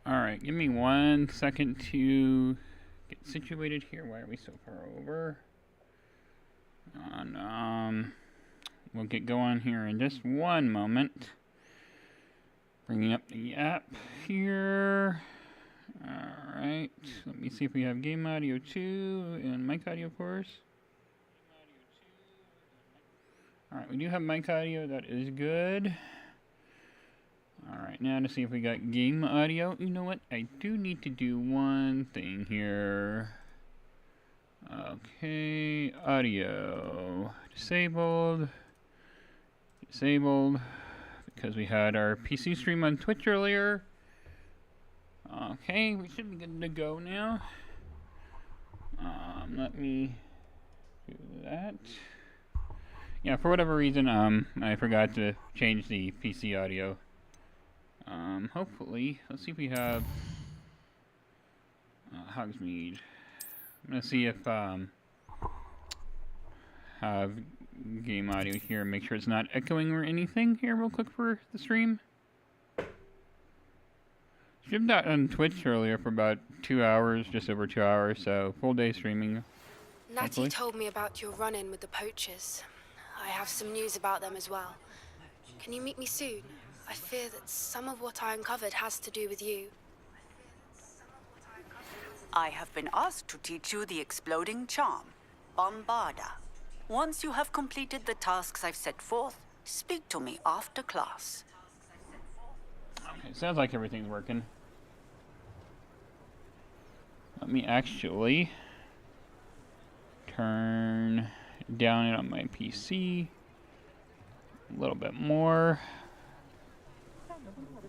Alright, give me 1 second to get situated here. Why are we so far over? And, we'll get going here in just one moment. Bringing up the app here. Alright, let me see if we have game audio 2 and mic audio, of course. Alright, we do have mic audio, that is good. Alright, now to see if we got game audio. You know what? I do need to do one thing here. Okay, audio. Disabled. Disabled. Because we had our PC stream on Twitch earlier. Okay, we should be good to go now. Let me do that. Yeah, for whatever reason, I forgot to change the PC audio. Hopefully, let's see if we have Hogsmeade. I'm gonna see if have game audio here. Make sure it's not echoing or anything here, real quick for the stream. Streamed out on Twitch earlier for about 2 hours, just over 2 hours, so full day streaming. Natty told me about your run-in with the poachers. I have some news about them as well. Can you meet me soon? I fear that some of what I uncovered has to do with you. I have been asked to teach you the exploding charm, Bombarda. Once you have completed the tasks I've set forth, speak to me after class. Okay, sounds like everything's working. Let me actually turn down it on my PC a little bit more.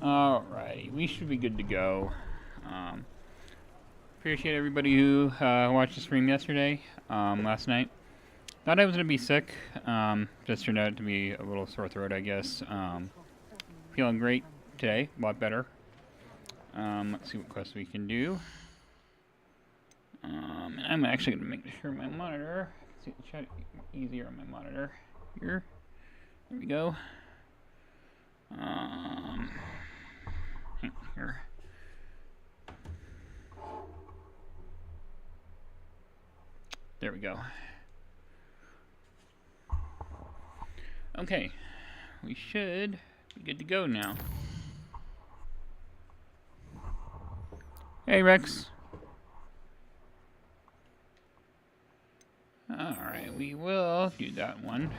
Alright, we should be good to go. Appreciate everybody who watched the stream yesterday, last night. Thought I was going to be sick, just turned out to be a little sore throat, I guess. Feeling great today, a lot better. Let's see what quests we can do. And I'm actually going to make sure my monitor, see the chat easier on my monitor here. There we go. Here. There we go. Okay, we should be good to go now. Hey, Rex. Alright, we will do that one.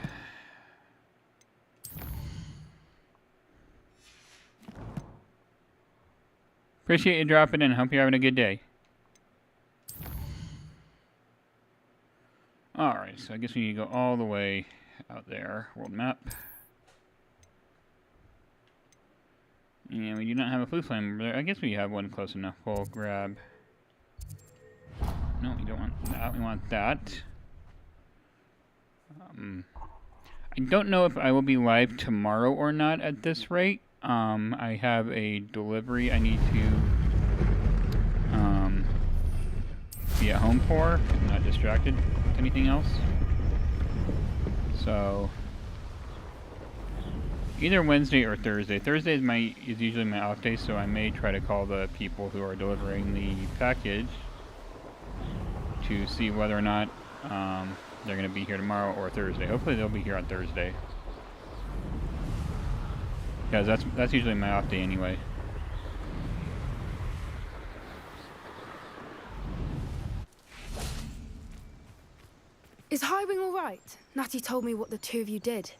Appreciate you dropping in. Hope you're having a good day. Alright, so I guess we need to go all the way out there. World map. And we do not have a blue flame over there. I guess we have one close enough. We'll grab... No, we don't want that. We want that. I don't know if I will be live tomorrow or not at this rate. I have a delivery I need to be at home for. I'm not distracted with anything else. So either Wednesday or Thursday. Thursday is usually my off day, so I may try to call the people who are delivering the package to see whether or not they're going to be here tomorrow or Thursday. Hopefully they'll be here on Thursday, because that's usually my off day anyway. Is Highwing all right? Natty told me what the two of you did.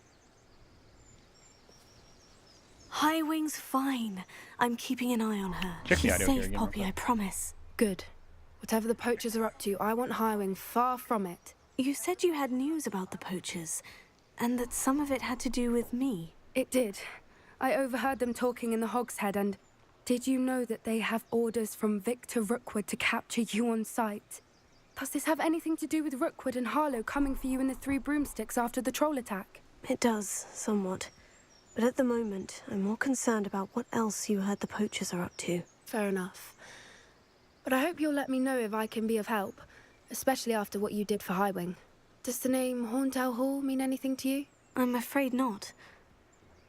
Highwing's fine. I'm keeping an eye on her. Check the She's audio here safe, again, Poppy, real I quick. promise. Good. Whatever the poachers are up to, I want Highwing far from it. You said you had news about the poachers, and that some of it had to do with me. It did. I overheard them talking in the Hogshead, and did you know that they have orders from Victor Rookwood to capture you on sight? Does this have anything to do with Rookwood and Harlow coming for you in the Three Broomsticks after the troll attack? It does, somewhat. But at the moment, I'm more concerned about what else you heard the poachers are up to. Fair enough. But I hope you'll let me know if I can be of help, especially after what you did for Highwing. Does the name Horntail Hall mean anything to you? I'm afraid not.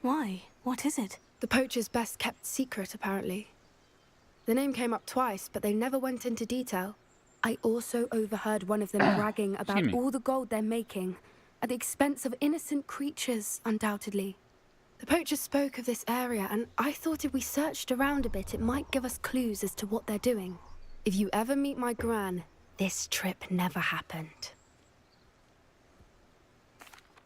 Why? What is it? The poacher's best kept secret, apparently. The name came up twice, but they never went into detail. I also overheard one of them bragging about me. all the gold they're making, at the expense of innocent creatures, undoubtedly. The poachers spoke of this area, and I thought if we searched around a bit, it might give us clues as to what they're doing. If you ever meet my gran, this trip never happened.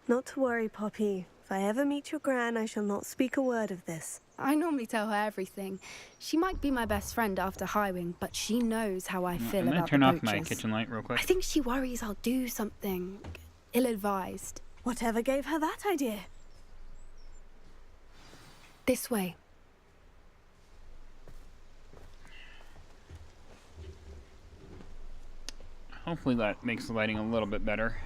Not to worry, Poppy. If I ever meet your gran, I shall not speak a word of this. I normally tell her everything. She might be my best friend after Highwing, but she knows how I feel I'm gonna about turn the off my poachers. kitchen light real quick. I think she worries I'll do something ill-advised. Whatever gave her that idea? This way. Hopefully that makes the lighting a little bit better.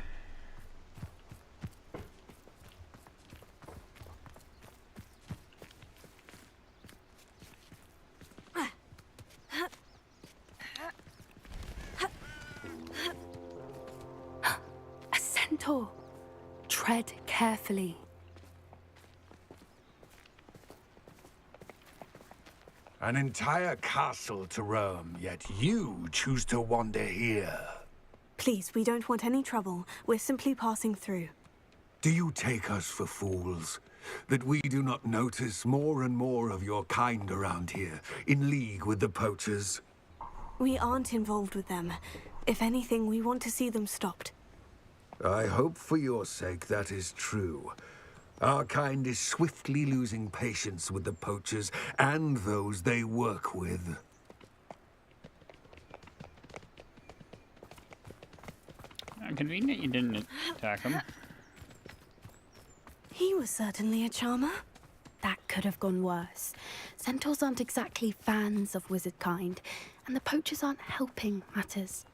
A centaur. Tread carefully. An entire castle to roam, yet you choose to wander here. Please, we don't want any trouble. We're simply passing through. Do you take us for fools? That we do not notice more and more of your kind around here, in league with the poachers? We aren't involved with them. If anything, we want to see them stopped. I hope for your sake that is true. Our kind is swiftly losing patience with the poachers and those they work with. Convenient you didn't attack him. He was certainly a charmer. That could have gone worse. Centaurs aren't exactly fans of wizard kind, and the poachers aren't helping matters.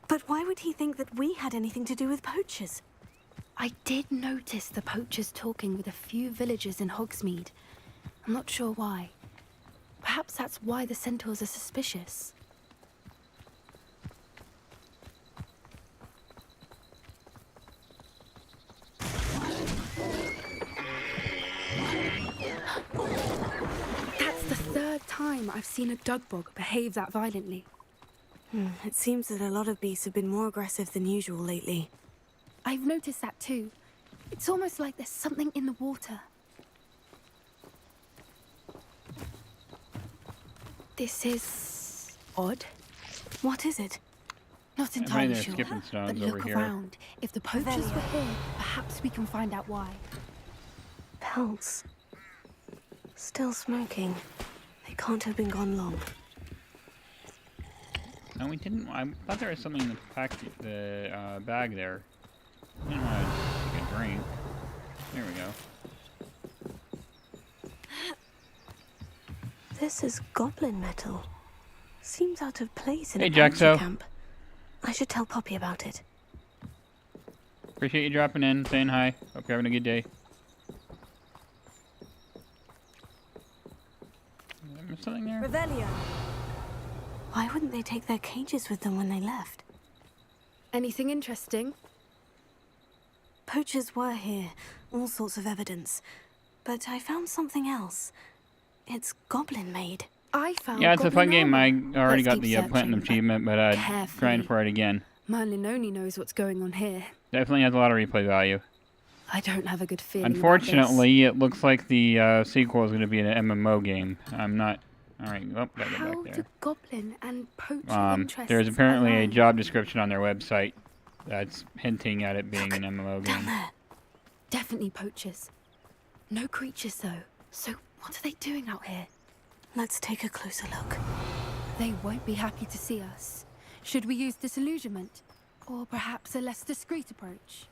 But why would he think that we had anything to do with poachers? I did notice the poachers talking with a few villagers in Hogsmeade. I'm not sure why. Perhaps that's why the centaurs are suspicious. That's the third time I've seen a dugbog behave that violently. It seems that a lot of beasts have been more aggressive than usual lately. I've noticed that too. It's almost like there's something in the water. This is odd. What is it? Not Right entirely there, sure. skipping But stones look over here. around. If the poachers were here, perhaps we can find out why. Pelts. Still smoking. They can't have been gone long. No, we didn't. I thought there was something in the bag there. I didn't want to take a drink. There we go. This is goblin metal. Seems out of place in Hey, a poacher Jaxo. camp. I should tell Poppy about it. Appreciate you dropping in, saying hi. Hope you're having a good day. Is there something there? Revelio. Why wouldn't they take their cages with them when they left? Anything interesting? Poachers were here, all sorts of evidence. But I found something else. It's goblin made. I found Yeah, it's a fun goblin game. I armor. already Let's got keep the platinum searching, but achievement, but grind carefully. for it again. Merlin only knows what's going on here. Definitely has a lot of replay value. I don't have a good feeling. Unfortunately, it looks like the sequel is going to be an MMO game. I'm not. All right, oh, gotta How go back do there. goblin and poacher interests There's apparently a align? job description on their website that's hinting at it being an MMO Down game. there. Definitely poachers. No creatures though. So what are they doing out here? Let's take a closer look. They won't be happy to see us. Should we use disillusionment? Or perhaps a less discreet approach?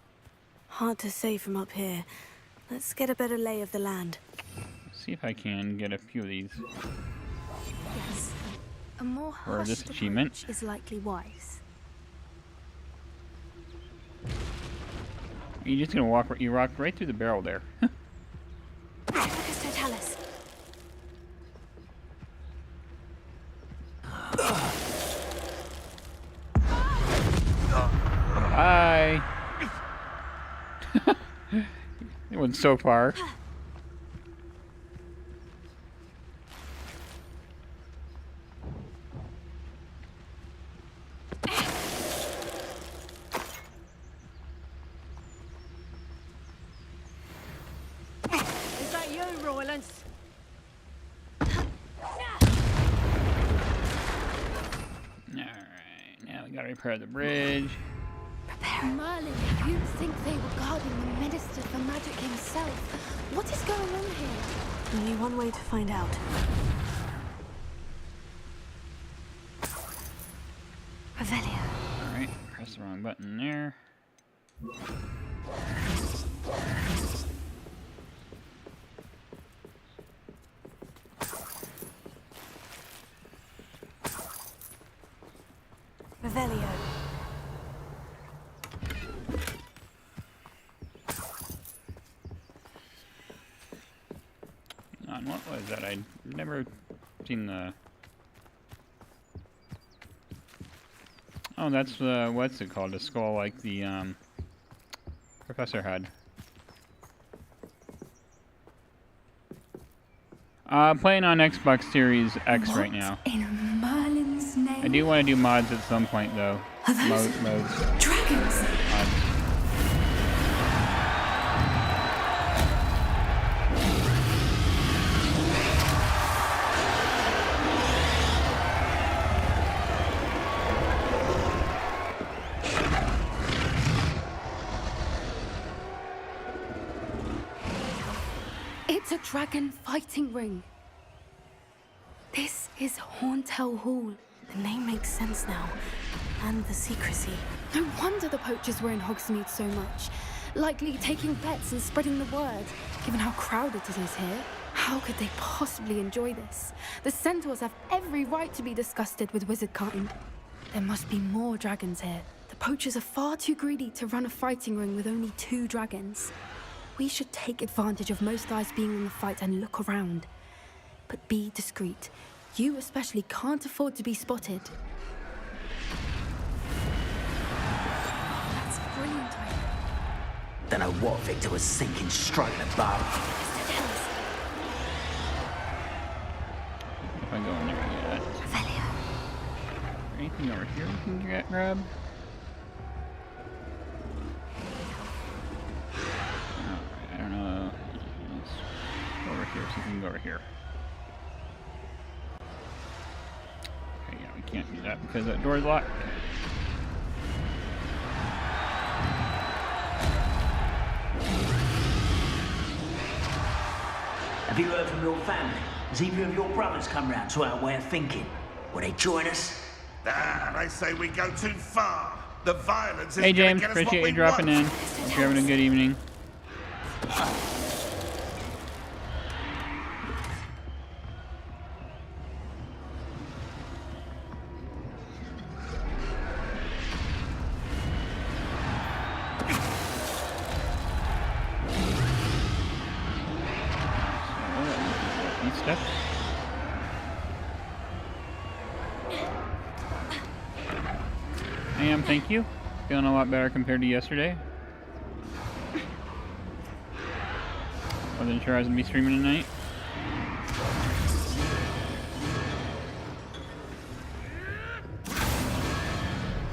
Hard to say from up here. Let's get a better lay of the land. See if I can get a few of these. Yes. A more Or this hushed achievement. approach is likely wise. You're just gonna walk. You walked right through the barrel there. Lucas Totalis. Hi. It went so far. Gotta repair the bridge. Merlin, you'd think they were guarding the Minister for Magic himself. What is going on here? Only one way to find out. Revelio. Alright, press the wrong button there. Revelio. What was that? I'd never seen the... Oh, that's what's it called? A skull like the professor had. Playing on Xbox Series X right now. In Merlin's name? I do want to do mods at some point though. Are those dragons? Mods. It's a dragon fighting ring. This is Horntail Hall. The name makes sense now. And the secrecy. No wonder the poachers were in Hogsmeade so much. Likely taking bets and spreading the word, given how crowded it is here. How could they possibly enjoy this? The centaurs have every right to be disgusted with wizardkind. There must be more dragons here. The poachers are far too greedy to run a fighting ring with only 2 dragons. We should take advantage of most eyes being in the fight and look around. But be discreet. You especially can't afford to be spotted. That's brilliant, idea. Don't know what Victor was thinking, stroking the bow. If I go in there yet. Revelio. Anything over here we can grab? I don't know. Let's go over here so we can go over here. Okay, yeah, we can't do that because that door's locked. Have you heard from your family? Has either of your brothers come round to our way of thinking? Will they join us? They say we go too far. The violence is Hey gonna James, get us what appreciate we you dropping want. in. Hope you're having a good evening. These steps. I am, thank you. Feeling a lot better compared to yesterday. Wasn't sure I was gonna be streaming tonight.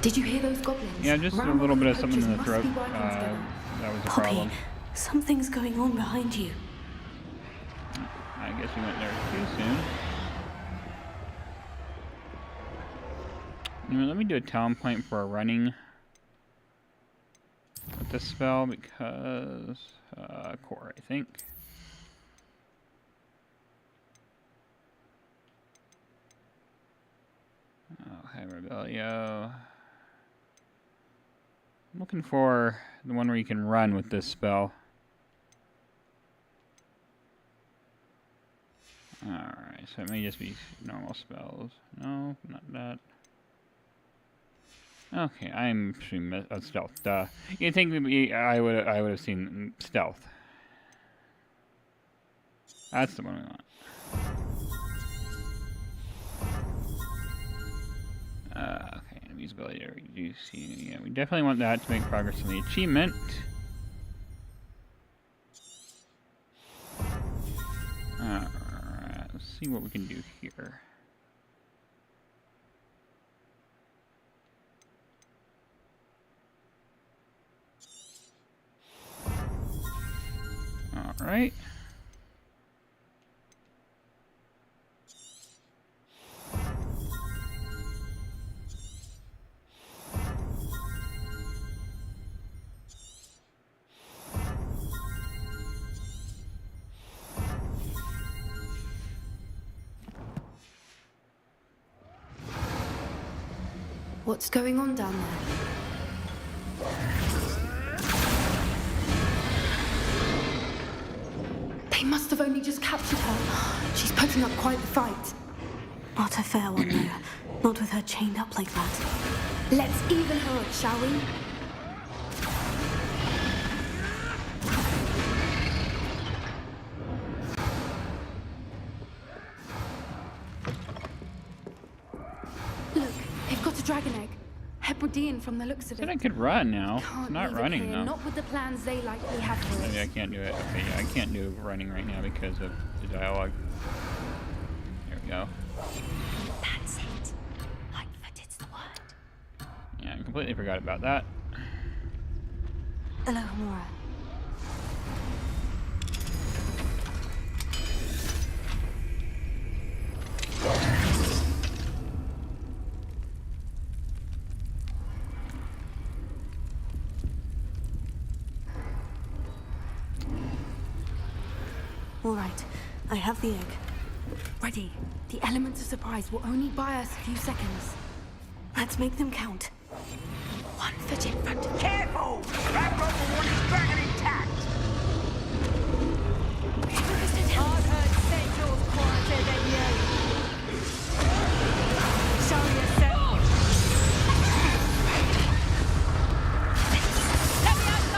Did you hear those goblins? Yeah, just a little bit of something in the throat. That was the Poppy, problem. something's going on behind you. I guess we went there too soon. Let me do a talent point for running with this spell because core, I think. Oh, hi, Rebellio. I'm looking for the one where you can run with this spell. Alright, so it may just be normal spells. No, not that. Okay, I'm assuming stealth. Duh. You'd think I would have seen stealth. That's the one we want. Okay, invisibility to reduce. Yeah, we definitely want that to make progress in the achievement. Alright, let's see what we can do here. Alright. What's going on down there? They must have only just captured her. She's putting up quite the fight. Not a fair one, though. Not with her chained up like that. Let's even her up, shall we? Look, they've got a dragon egg. Hebridean from the looks of Said it. I could run now. Can't It's not leave it running here, though. Not with the plans they likely have for Maybe I it. can't do it. Okay, yeah, I can't do running right now because of the dialogue. There we go. That's it. Lightfooted's the word. Yeah, I completely forgot about that. Hello, Hamura. All right, I have the egg. Ready. The element of surprise will only buy us a few seconds. Let's make them count. 1 foot in front of Careful! That rope will want his dragon intact! I've heard Central's quieter than you. Show yourself. Let me out.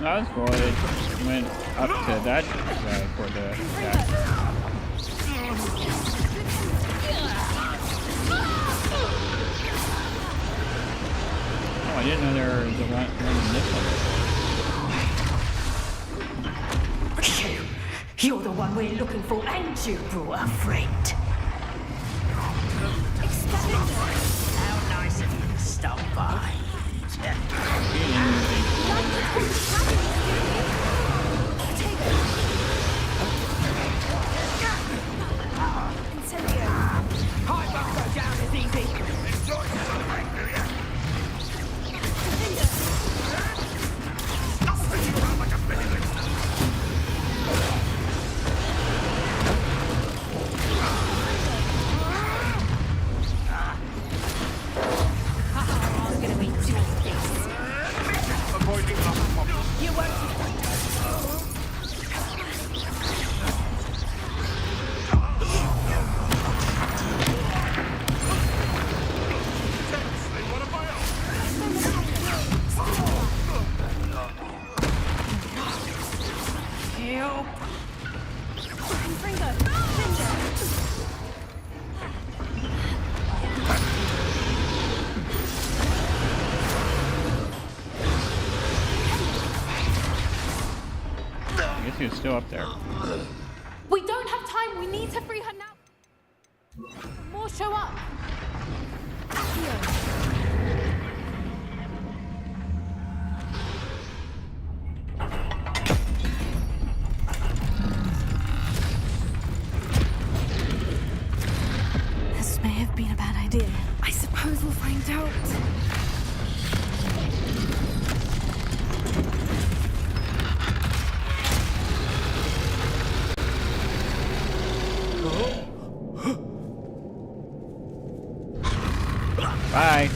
That was cool. It went up to that for the attack. Oh, I didn't know there was a one in this one. You're the one we're looking for, and you brought a friend. How nice of you to stop by. High bunker down is easy. Enjoy something, do ya? Stop spinning around like a billy. I'm gonna be doing this. Avoiding lots of problems. You won't. Intensely, what have I on? Help. I guess he was still up there. We don't have time. We need to free her now. More show up. This may have been a bad idea. I suppose we'll find out. Bye.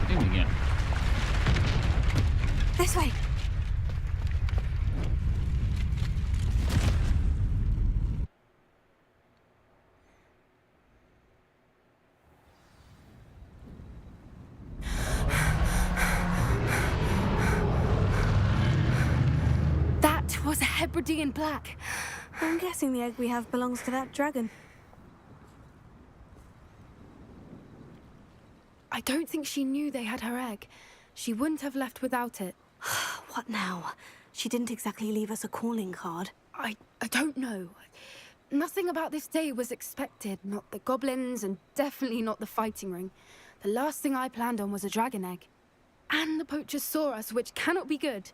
Do it again. This way. That was a Hebridean black. I'm guessing the egg we have belongs to that dragon. I don't think she knew they had her egg. She wouldn't have left without it. What now? She didn't exactly leave us a calling card. I don't know. Nothing about this day was expected. Not the goblins, and definitely not the fighting ring. The last thing I planned on was a dragon egg. And the poachers saw us, which cannot be good.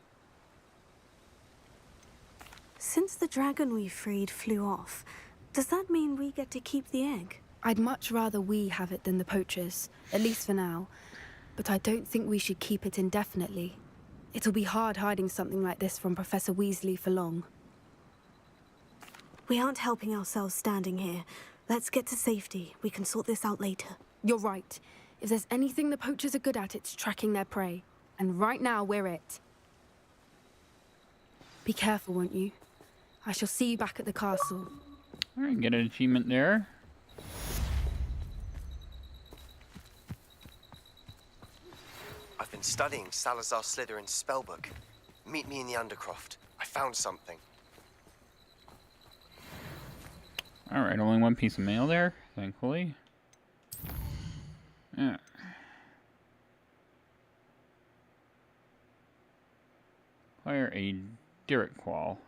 Since the dragon we freed flew off, does that mean we get to keep the egg? I'd much rather we have it than the poachers, at least for now. But I don't think we should keep it indefinitely. It'll be hard hiding something like this from Professor Weasley for long. We aren't helping ourselves standing here. Let's get to safety. We can sort this out later. You're right. If there's anything the poachers are good at, it's tracking their prey. And right now, we're it. Be careful, won't you? I shall see you back at the castle. Alright, get an achievement there. I've been studying Salazar Slytherin's spellbook. Meet me in the Undercroft. I found something. Alright, only one piece of mail there, thankfully. Yeah. Acquire a Direct Qual.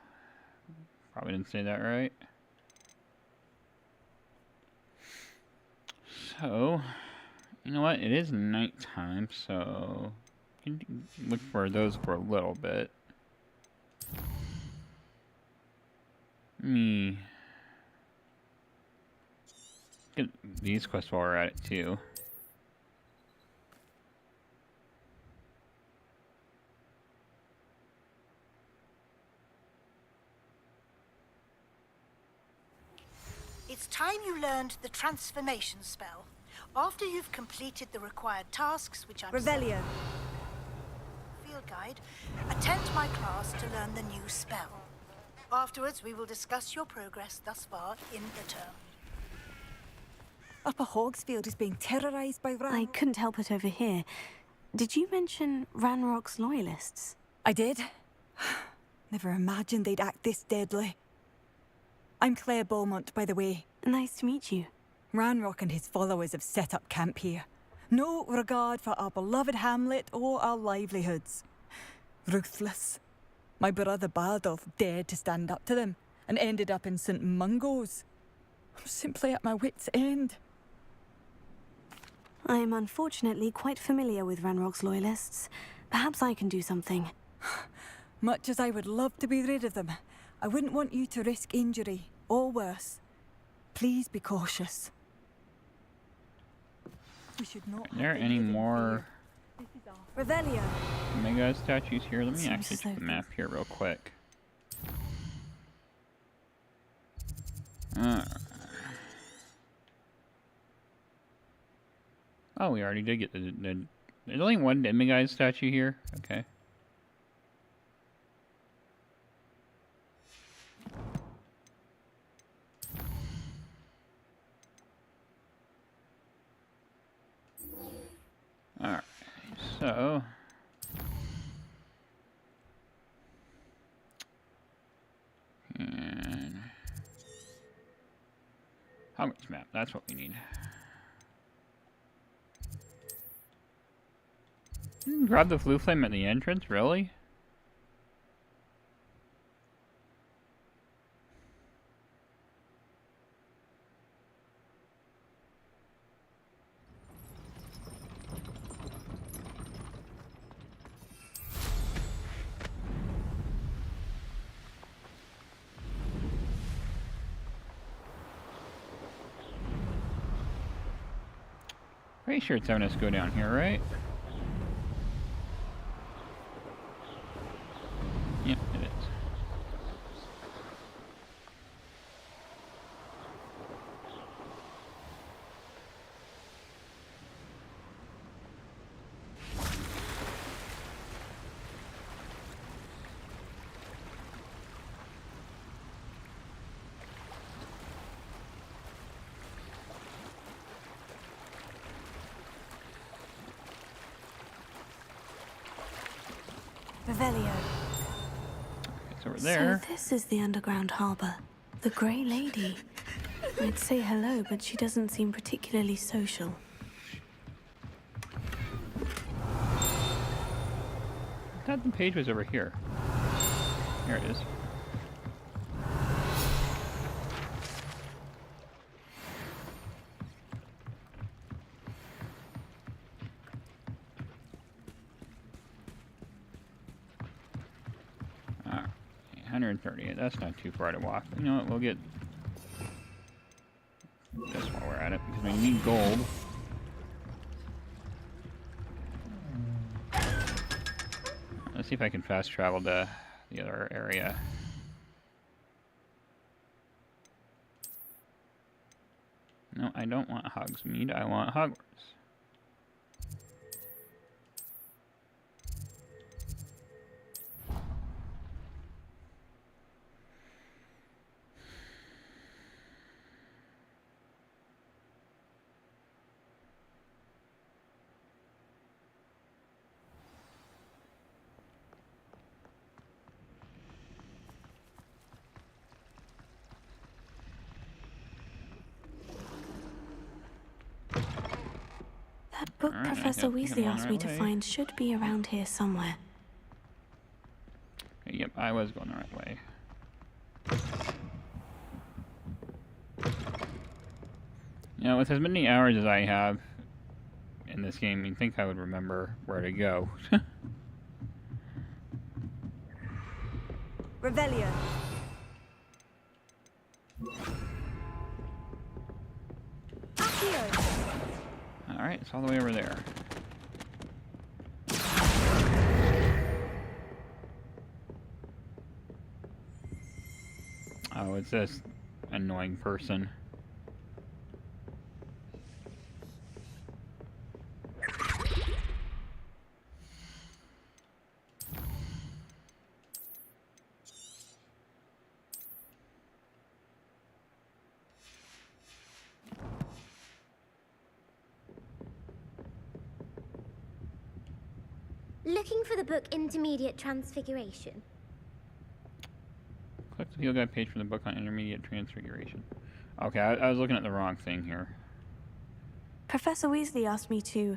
Probably didn't say that right. So, you know what? It is nighttime, so you can look for those for a little bit. Get these quests while we're at it too. It's time you learned the transformation spell. After you've completed the required tasks, which I'm... Revelio. Field guide, attend my class to learn the new spell. Afterwards, we will discuss your progress thus far in the term. Upper Hogsfield is being terrorized by I couldn't help it over here. Did you mention Ranrock's loyalists? I did. Never imagined they'd act this deadly. I'm Claire Beaumont, by the way. Nice to meet you. Ranrock and his followers have set up camp here. No regard for our beloved hamlet or our livelihoods. Ruthless. My brother Bardolph dared to stand up to them and ended up in St. Mungo's. I'm simply at my wit's end. I am unfortunately quite familiar with Ranrock's loyalists. Perhaps I can do something. Much as I would love to be rid of them, I wouldn't want you to risk injury, or worse. Please be cautious. We should not. Are there any more Revelio. Omega statues here? Let me Seems actually check the map here real quick. Oh, we already did get there's only one Demiguise statue here? Okay. Alright, so... And... Hogwarts map, that's what we need. Grab the flue flame at the entrance, really? Pretty sure it's having us go down here, right? Yep, it is. Revelio. It's over there. So this is the underground harbour. The Grey Lady. I'd say hello, but she doesn't seem particularly social. thought the page was over here. Here it is. Alright, 138. That's not too far to walk. You know what? We'll get this while we're at it because we need gold. Let's see if I can fast travel to the other area. No, I don't want Hogsmeade. I want Hogwarts. That book Alright, Professor I think I'm Weasley on the asked me right to way. find should be around here somewhere. Okay, yep, I was going the right way. You know, with as many hours as I have in this game, you'd think I would remember where to go. Revelio. Accio. Alright, it's all the way over there. Oh, it's this annoying person. Looking for the book Intermediate Transfiguration. Click the field guide page from the book on intermediate transfiguration. Okay, I was looking at the wrong thing here. Professor Weasley asked me to,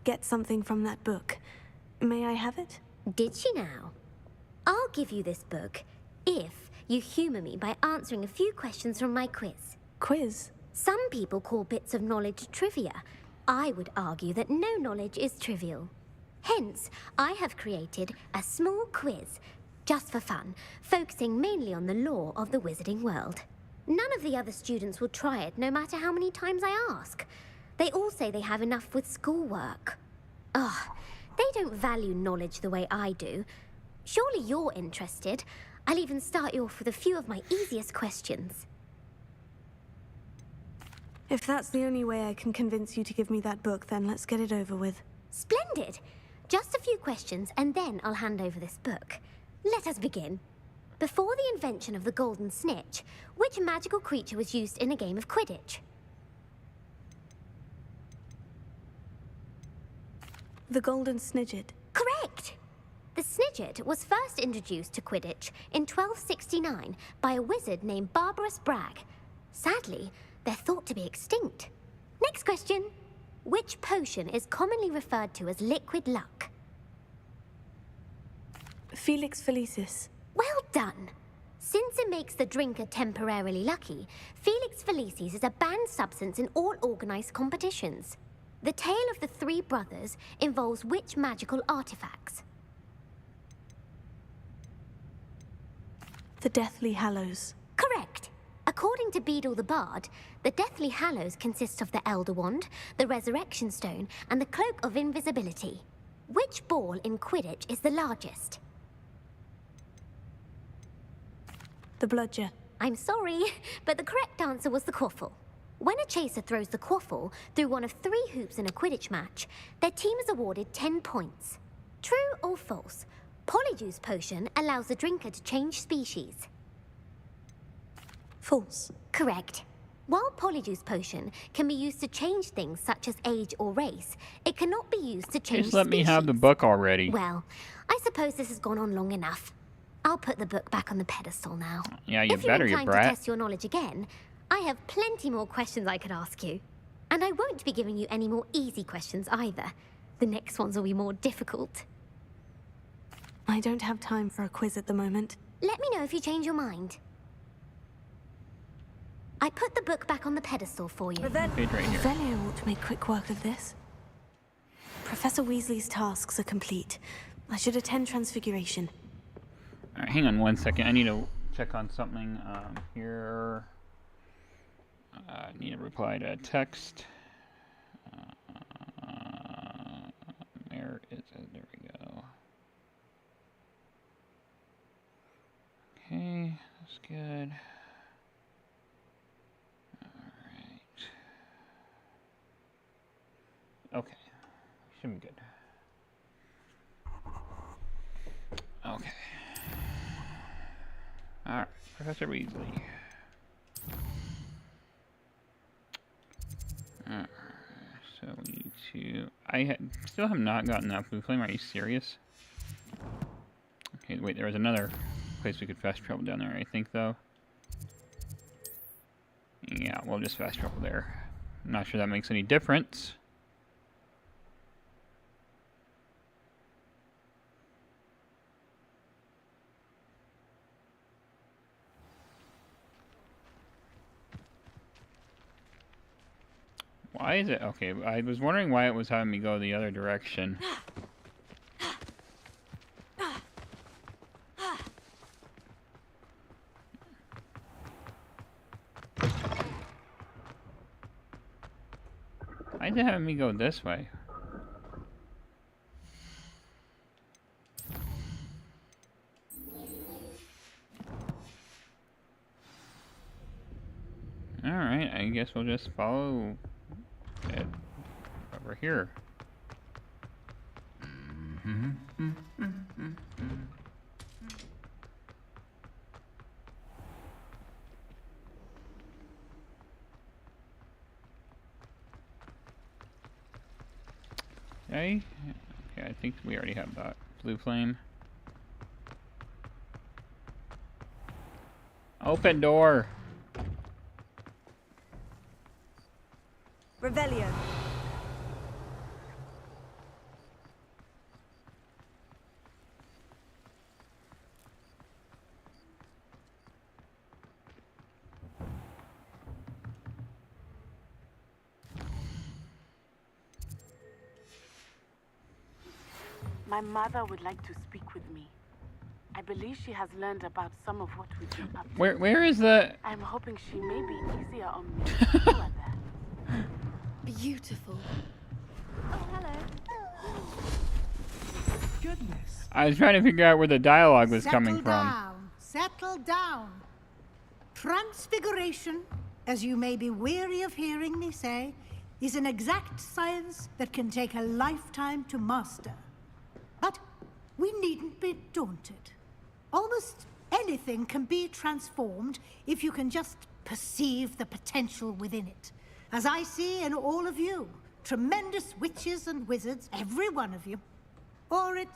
get something from that book. May I have it? Did she now? I'll give you this book if you humour me by answering a few questions from my quiz. Quiz? Some people call bits of knowledge trivia. I would argue that no knowledge is trivial. Hence, I have created a small quiz, just for fun, focusing mainly on the lore of the wizarding world. None of the other students will try it, no matter how many times I ask. They all say they have enough with schoolwork. Ugh, they don't value knowledge the way I do. Surely you're interested. I'll even start you off with a few of my easiest questions. If that's the only way I can convince you to give me that book, then let's get it over with. Splendid! Just a few questions, and then I'll hand over this book. Let us begin. Before the invention of the golden snitch, which magical creature was used in a game of Quidditch? The golden snidget. Correct! The snidget was first introduced to Quidditch in 1269 by a wizard named Barbarous Bragg. Sadly, they're thought to be extinct. Next question. Which potion is commonly referred to as liquid luck? Felix Felicis. Well done! Since it makes the drinker temporarily lucky, Felix Felicis is a banned substance in all organized competitions. The tale of the three brothers involves which magical artifacts? The Deathly Hallows. Correct! According to Beedle the Bard, the Deathly Hallows consist of the Elder Wand, the Resurrection Stone, and the Cloak of Invisibility. Which ball in Quidditch is the largest? The Bludger. I'm sorry, but the correct answer was the quaffle. When a chaser throws the quaffle through one of 3 hoops in a Quidditch match, their team is awarded 10 points. True or false? Polyjuice Potion allows the drinker to change species. False. Correct. While Polyjuice Potion can be used to change things such as age or race, it cannot be used to change Just let me have the species. book already. Well, I suppose this has gone on long enough. I'll put the book back on the pedestal now. Yeah, you if better, you're you inclined to brat. test your knowledge again, I have plenty more questions I could ask you. And I won't be giving you any more easy questions either. The next ones will be more difficult. I don't have time for a quiz at the moment. Let me know if you change your mind. I put the book back on the pedestal for you. Page right here. Revelio ought to make quick work of this. Professor Weasley's tasks are complete. I should attend Transfiguration. Alright, hang on 1 second. I need to check on something here. I need to reply to a text. Where is it? There we go. Okay, that's good. Alright. Okay. Should be good. Okay. Alright, Professor Weasley. Alright, so we need to... still have not gotten that blue flame. Are you serious? Okay, wait, there was another place we could fast travel down there, I think, though. Yeah, we'll just fast travel there. I'm not sure that makes any difference. Why is it? Okay, I was wondering why it was having me go the other direction. Why is it having me go this way? Alright, I guess we'll just follow it over here. Okay, I think we already have that blue flame. Open door. Revelio. My mother would like to speak with me. I believe she has learned about some of what we've been up to. Where is the... I'm hoping she may be easier on me. You are there. Beautiful. Oh, hello. Goodness. I was trying to figure out where the dialogue was coming from. Settle down. Transfiguration, as you may be weary of hearing me say, is an exact science that can take a lifetime to master. But we needn't be daunted. Almost anything can be transformed if you can just perceive the potential within it. As I see in all of you, tremendous witches and wizards, every one of you. Or it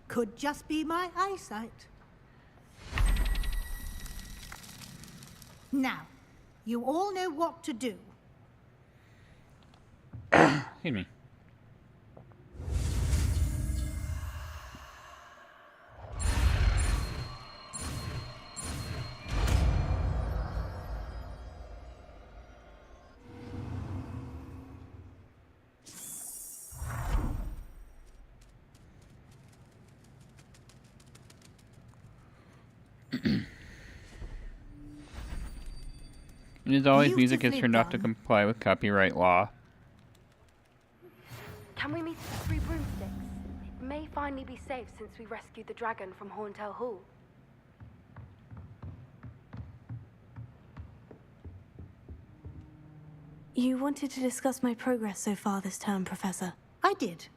could just be my eyesight. Now, you all know what to do. Excuse me. And as always, music is turned off to comply with copyright law. Can we meet at the Three Broomsticks? It may finally be safe since we rescued the dragon from Horntail Hall. You wanted to discuss my progress so far this term, Professor. I did.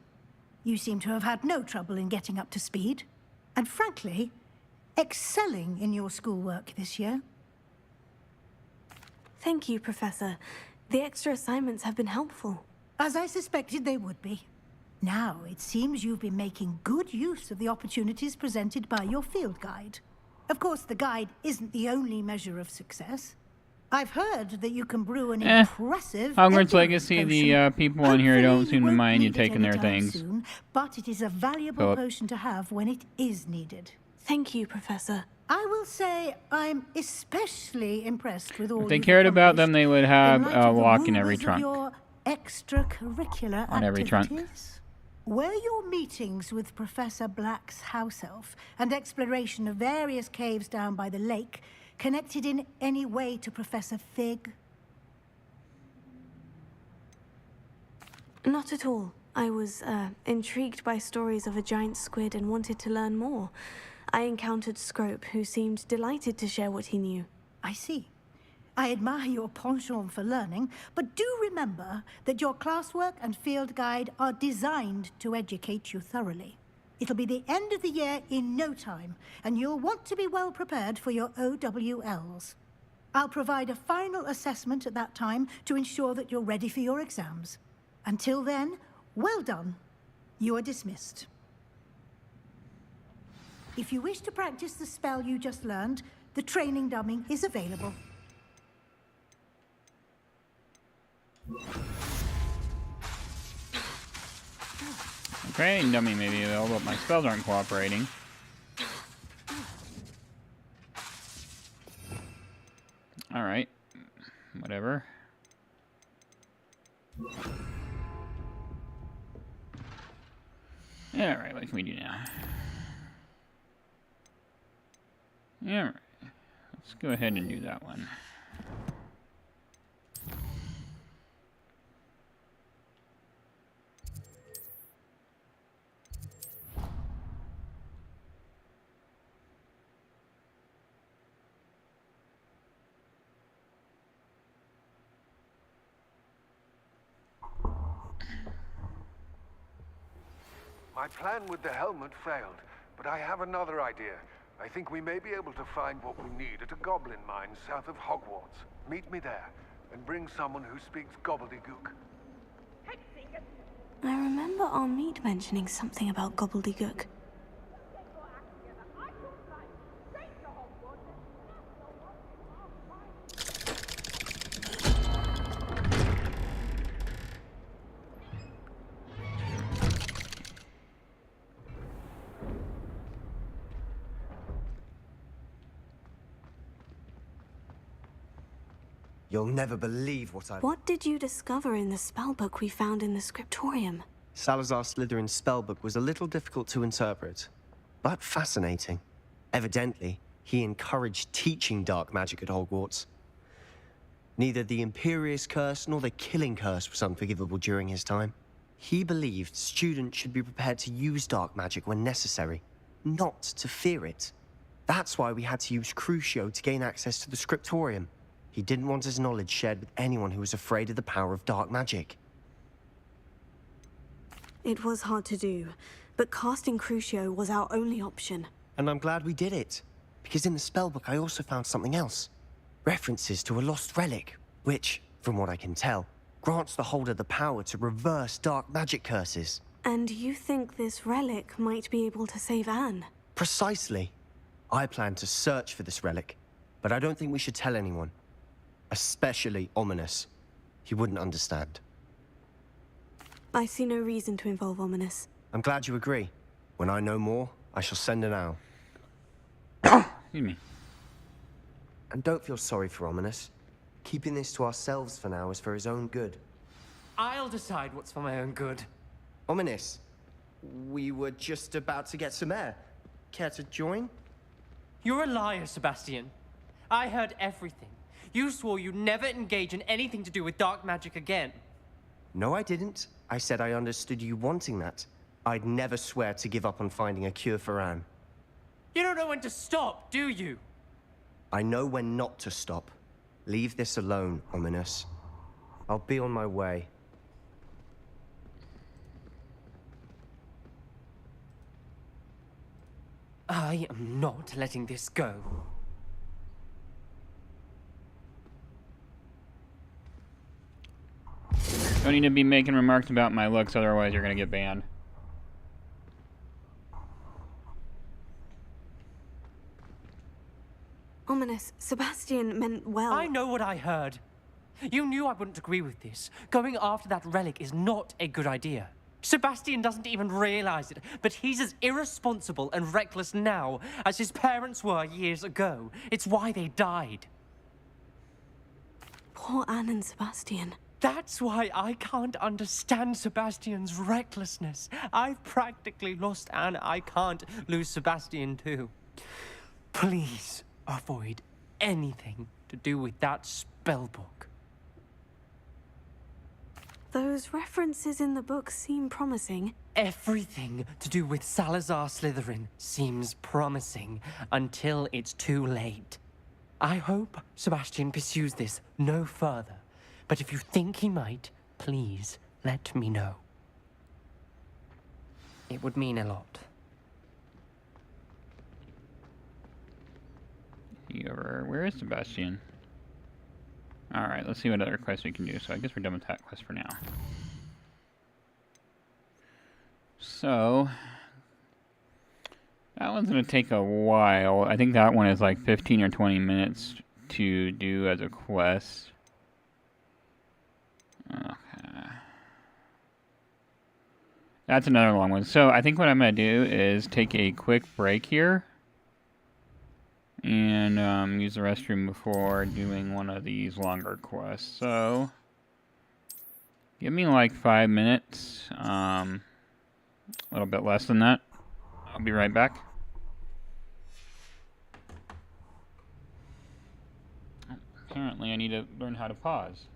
You seem to have had no trouble in getting up to speed. And frankly, excelling in your schoolwork this year. Thank you, Professor. The extra assignments have been helpful. As I suspected they would be. Now, it seems you've been making good use of the opportunities presented by your field guide. Of course, the guide isn't the only measure of success. I've heard that you can brew an impressive Hogwarts endurance Legacy, potion. the people on here don't Hopefully seem to won't mind you need it taking their anytime things. soon, but it is a valuable Philip. potion to have when it is needed. Thank you, Professor. I will say I'm especially impressed with all If they you've cared about them, accomplished they would in have light a of the lock in every rumors of trunk. your extracurricular On every trunk. activities. Were your meetings with Professor Black's house elf and exploration of various caves down by the lake connected in any way to Professor Fig? Not at all. I was intrigued by stories of a giant squid and wanted to learn more. I encountered Scrope, who seemed delighted to share what he knew. I see. I admire your penchant for learning, but do remember that your classwork and field guide are designed to educate you thoroughly. It'll be the end of the year in no time, and you'll want to be well prepared for your OWLs. I'll provide a final assessment at that time to ensure that you're ready for your exams. Until then, well done. You are dismissed. If you wish to practice the spell you just learned, the training dummy is available. Okay, dummy may be available, but my spells aren't cooperating. Alright. Whatever. Alright, what can we do now? Alright. Let's go ahead and do that one. My plan with the helmet failed, but I have another idea. I think we may be able to find what we need at a goblin mine south of Hogwarts. Meet me there, and bring someone who speaks gobbledygook. I remember our meet mentioning something about gobbledygook. You'll never believe what I've... What did you discover in the spellbook we found in the scriptorium? Salazar Slytherin's spellbook was a little difficult to interpret, but fascinating. Evidently, he encouraged teaching dark magic at Hogwarts. Neither the Imperious Curse nor the Killing Curse was unforgivable during his time. He believed students should be prepared to use dark magic when necessary, not to fear it. That's why we had to use Crucio to gain access to the scriptorium. He didn't want his knowledge shared with anyone who was afraid of the power of dark magic. It was hard to do, but casting Crucio was our only option. And I'm glad we did it, because in the spellbook I also found something else. References to a lost relic, which, from what I can tell, grants the holder the power to reverse dark magic curses. And you think this relic might be able to save Anne? Precisely. I plan to search for this relic, but I don't think we should tell anyone. Especially Ominous. He wouldn't understand. I see no reason to involve Ominous. I'm glad you agree. When I know more, I shall send an owl. Excuse me. And don't feel sorry for Ominous. Keeping this to ourselves for now is for his own good. I'll decide what's for my own good. Ominous, we were just about to get some air. Care to join? You're a liar, Sebastian. I heard everything. You swore you'd never engage in anything to do with dark magic again. No, I didn't. I said I understood you wanting that. I'd never swear to give up on finding a cure for Anne. You don't know when to stop, do you? I know when not to stop. Leave this alone, Ominous. I'll be on my way. I am not letting this go. Don't need to be making remarks about my looks, otherwise you're gonna get banned. Ominous. Sebastian meant well. I know what I heard. You knew I wouldn't agree with this. Going after that relic is not a good idea. Sebastian doesn't even realize it, but he's as irresponsible and reckless now as his parents were years ago. It's why they died. Poor Anne and Sebastian. That's why I can't understand Sebastian's recklessness. I've practically lost Anne. I can't lose Sebastian too. Please avoid anything to do with that spellbook. Those references in the book seem promising. Everything to do with Salazar Slytherin seems promising until it's too late. I hope Sebastian pursues this no further, but if you think he might, please let me know. It would mean a lot. Where is Sebastian? Alright, let's see what other quests we can do. So I guess we're done with that quest for now. So that one's going to take a while. I think that one is like 15 or 20 minutes to do as a quest. Okay. That's another long one. So I think what I'm going to do is take a quick break here. And use the restroom before doing one of these longer quests. So, give me like 5 minutes. A little bit less than that. I'll be right back. Apparently, I need to learn how to pause.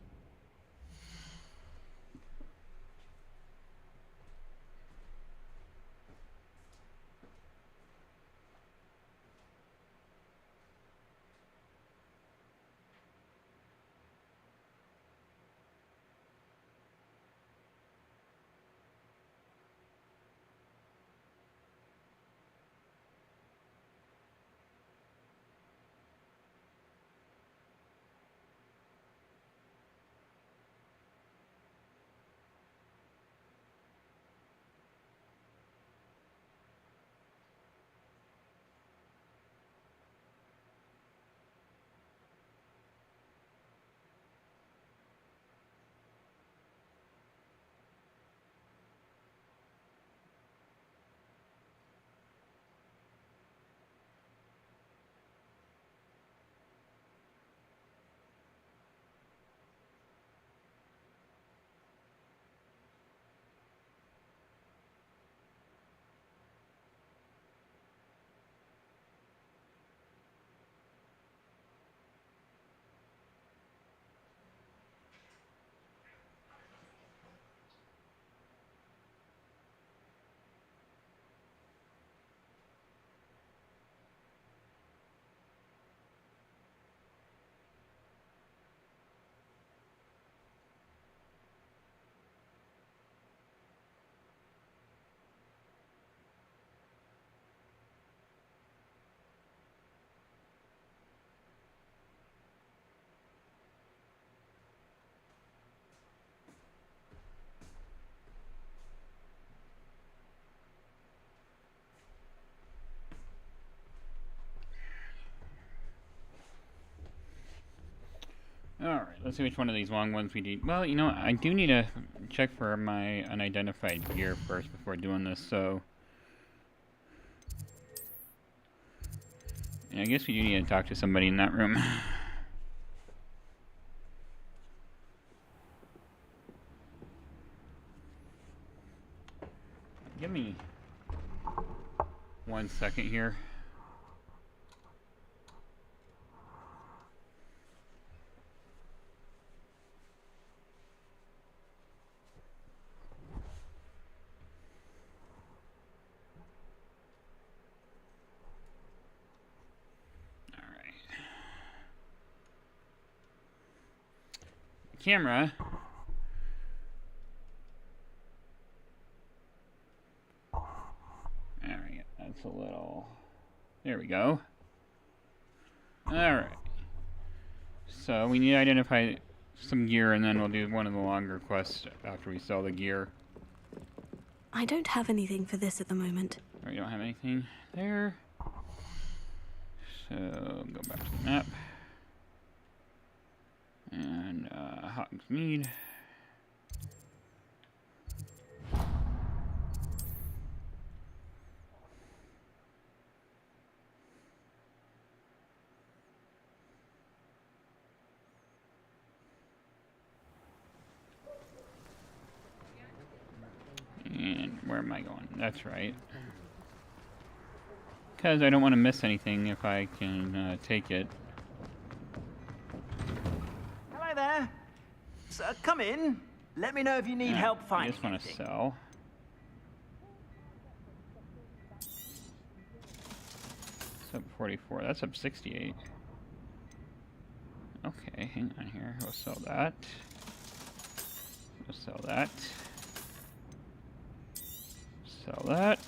Alright, let's see which one of these long ones we need. Well, you know, I do need to check for my unidentified gear first before doing this, so... Yeah, I guess we do need to talk to somebody in that room. Give me 1 second here. Camera. Alright, that's a little... There we go. Alright. So we need to identify some gear and then we'll do one of the longer quests after we sell the gear. I don't have anything for this at the moment. We don't have anything there. So go back to the map. And Hogsmeade. And where am I going? That's right. Because I don't want to miss anything if I can take it. Hello there. So, come in. Let me know if you need help I finding just want to anything. sell. It's up 44. That's up 68. Okay, hang on here. We'll sell that. We'll sell that. Sell that.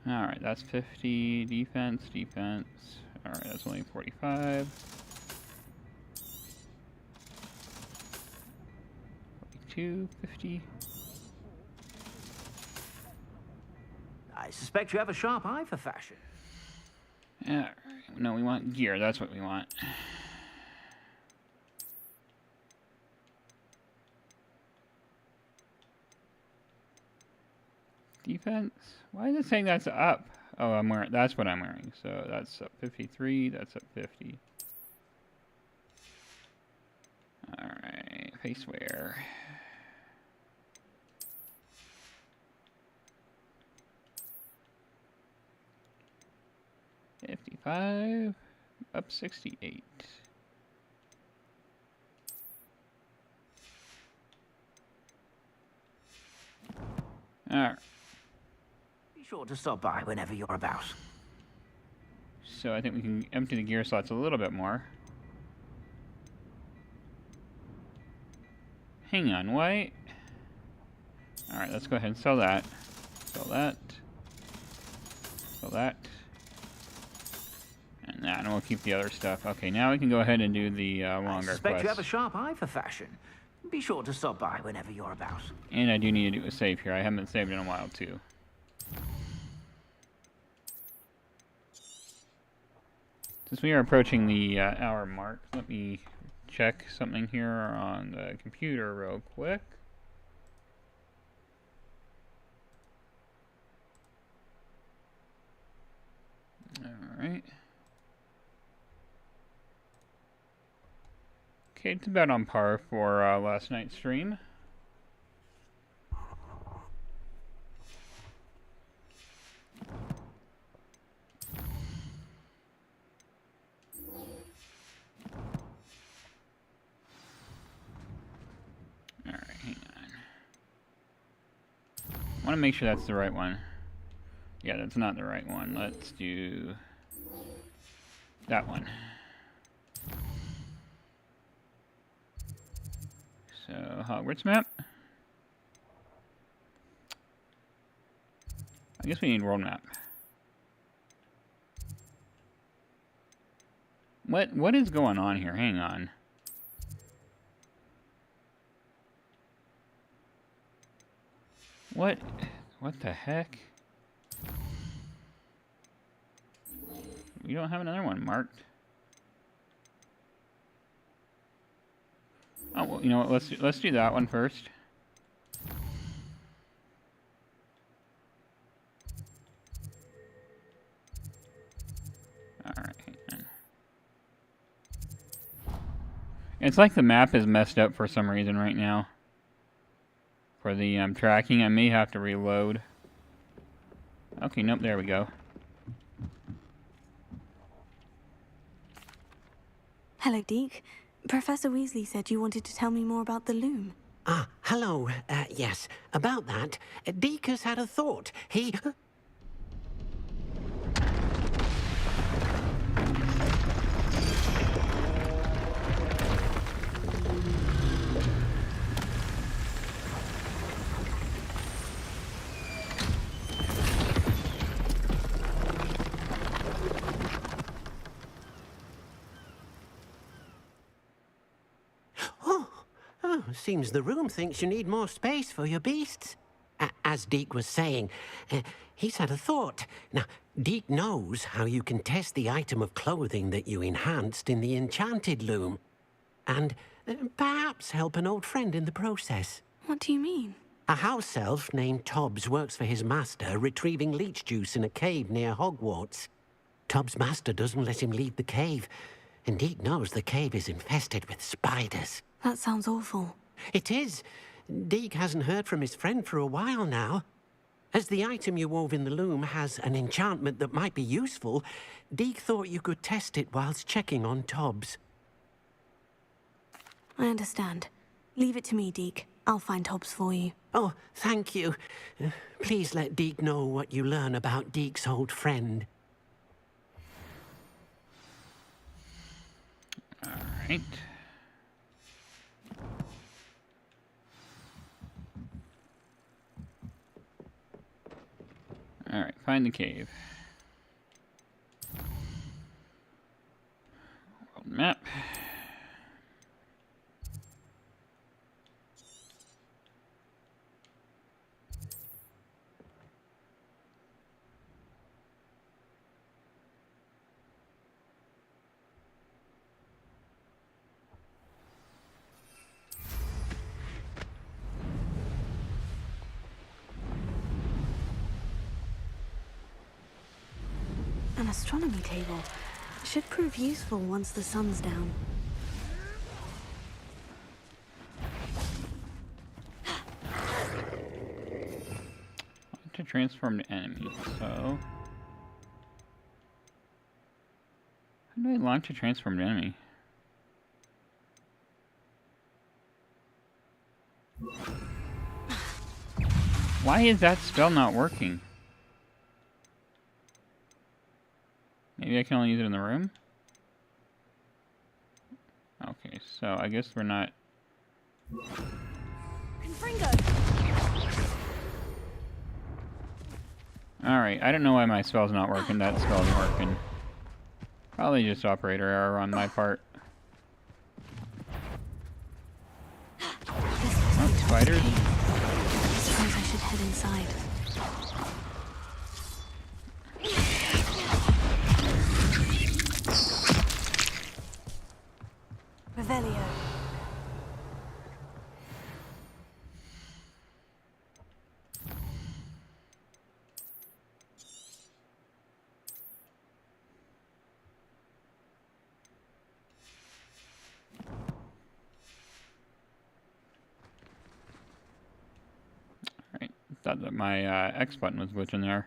Alright, that's 50. Defense, defense. Alright, that's only 45. 42, 50. I suspect you have a sharp eye for fashion. Yeah, no, we want gear. That's what we want. Defense? Why is it saying that's up? Oh, I'm wearing. That's what I'm wearing. So that's up 53. That's up 50. All right, face wear. $55, up 68. All right. Be sure to stop by whenever you're about. So I think we can empty the gear slots a little bit more. Hang on, wait. All right, let's go ahead and sell that. Sell that. Sell that. And that, and we'll keep the other stuff. Okay, now we can go ahead and do the longer I suspect quest. you have a sharp eye for fashion. Be sure to stop by whenever you're about. And I do need to do a save here. I haven't saved in a while, too. Since we are approaching the hour mark, let me check something here on the computer real quick. Alright. Okay, it's about on par for last night's stream. Alright, hang on. I want to make sure that's the right one. Yeah, that's not the right one. Let's do that one. So, Hogwarts map. I guess we need world map. What is going on here? Hang on. What the heck? We don't have another one marked. Oh, well, you know what? Let's do that one first. All right. It's like the map is messed up for some reason right now. For the tracking, I may have to reload. Okay, nope, there we go. Hello, Deke. Professor Weasley said you wanted to tell me more about the loom. Ah, hello. Yes, about that. Deke has had a thought. He... Seems the room thinks you need more space for your beasts. As Deke was saying, he's had a thought. Now, Deke knows how you can test the item of clothing that you enhanced in the enchanted loom. And perhaps help an old friend in the process. What do you mean? A house elf named Tobbs works for his master, retrieving leech juice in a cave near Hogwarts. Tobbs' master doesn't let him leave the cave, and Deke knows the cave is infested with spiders. That sounds awful. It is. Deke hasn't heard from his friend for a while now. As the item you wove in the loom has an enchantment that might be useful, Deke thought you could test it whilst checking on Tobbs. I understand. Leave it to me, Deke. I'll find Tobbs for you. Oh, thank you. Please let Deke know what you learn about Deke's old friend. Alright. Alright, find the cave. World map. An astronomy table. Should prove useful once the sun's down. To transform to enemies, so... How do I launch a transformed enemy? Why is that spell not working? Maybe I can only use it in the room? Okay, so I guess we're not... Alright, I don't know why my spell's not working. That spell's working. Probably just operator error on my part. Oh, spiders. I suppose I should head inside. Revelio. Alright, thought that my X button was glitching there.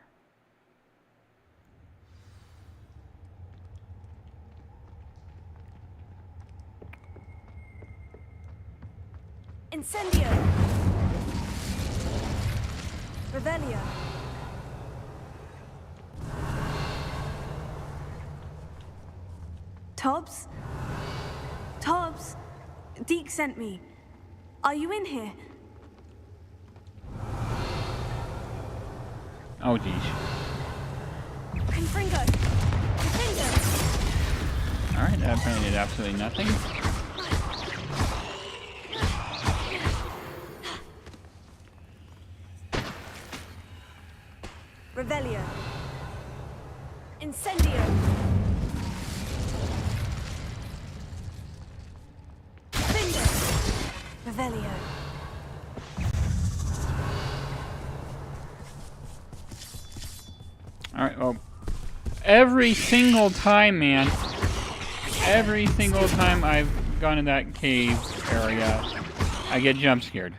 Incendio! Revelio! Tobbs? Tobbs? Deke sent me. Are you in here? Oh, geez. Confringo! Confringo! Alright, that apparently did absolutely nothing. Revelio. Incendio. Finger. Revelio. Alright, well, every single time, man, every single time I've gone in that cave area, I get jump scared.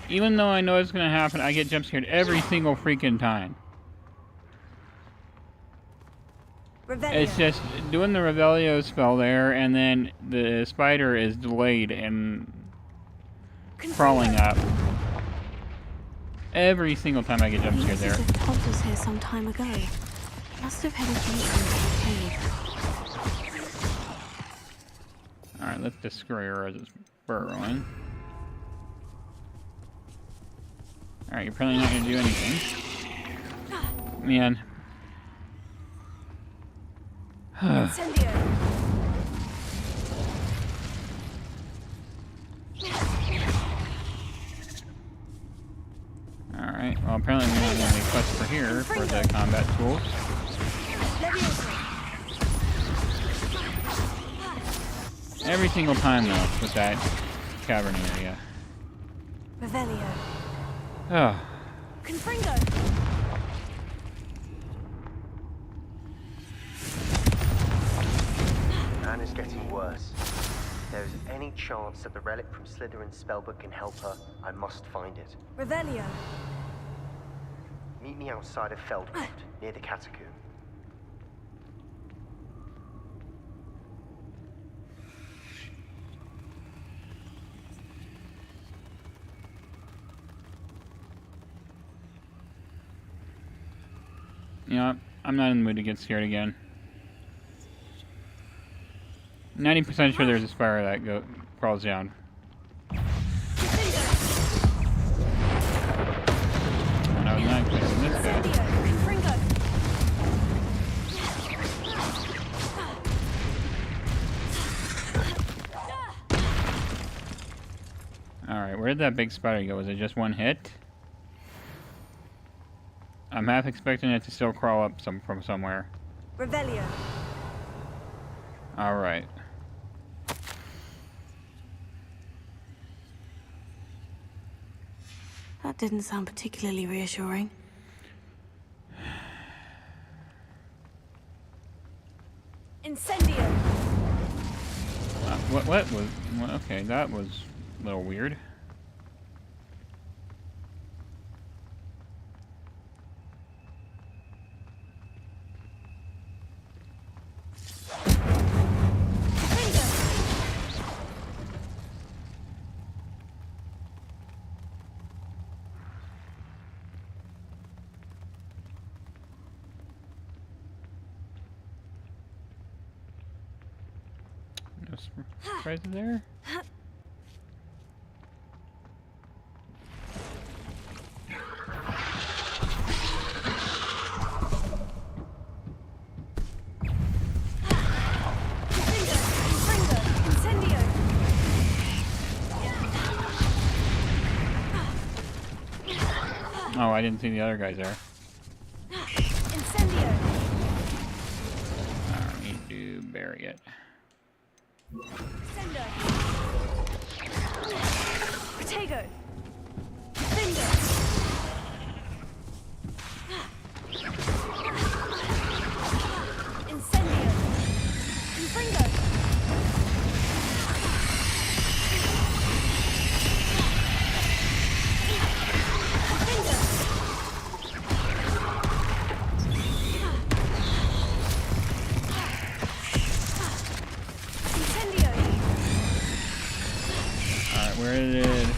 Even though I know it's gonna happen, I get jump scared every single freaking time. Revelio. It's just doing the Revelio spell there, and then the spider is delayed and crawling up. Every single time I get jump scared there. Tobbs was here some time ago. Must have headed deep into the cave. Alright, let's destroy her as it's burrowing. Alright, you're probably not gonna do anything. Man. Alright. Well, apparently we don't have any quests for here for the combat tools. Every single time, though, with that cavern area. Revelio. Oh. Confringo. Anna's getting worse. If there's any chance that the relic from Slytherin's spellbook can help her, I must find it. Revelio. Meet me outside of Feldcroft, near the catacomb. You know, I'm not in the mood to get scared again. 90% sure there's a spider that crawls down. And I was not expecting this guy. Alright, where did that big spider go? Was it just one hit? I'm half expecting it to still crawl up from somewhere. Revelio. Alright. That didn't sound particularly reassuring. Incendio. What was... Well, okay, that was a little weird. No surprises there? Oh, I didn't see the other guys there. Incendio. I need to bury it. Sendo. Protego. Finger. Incendio. Confringo. Where did...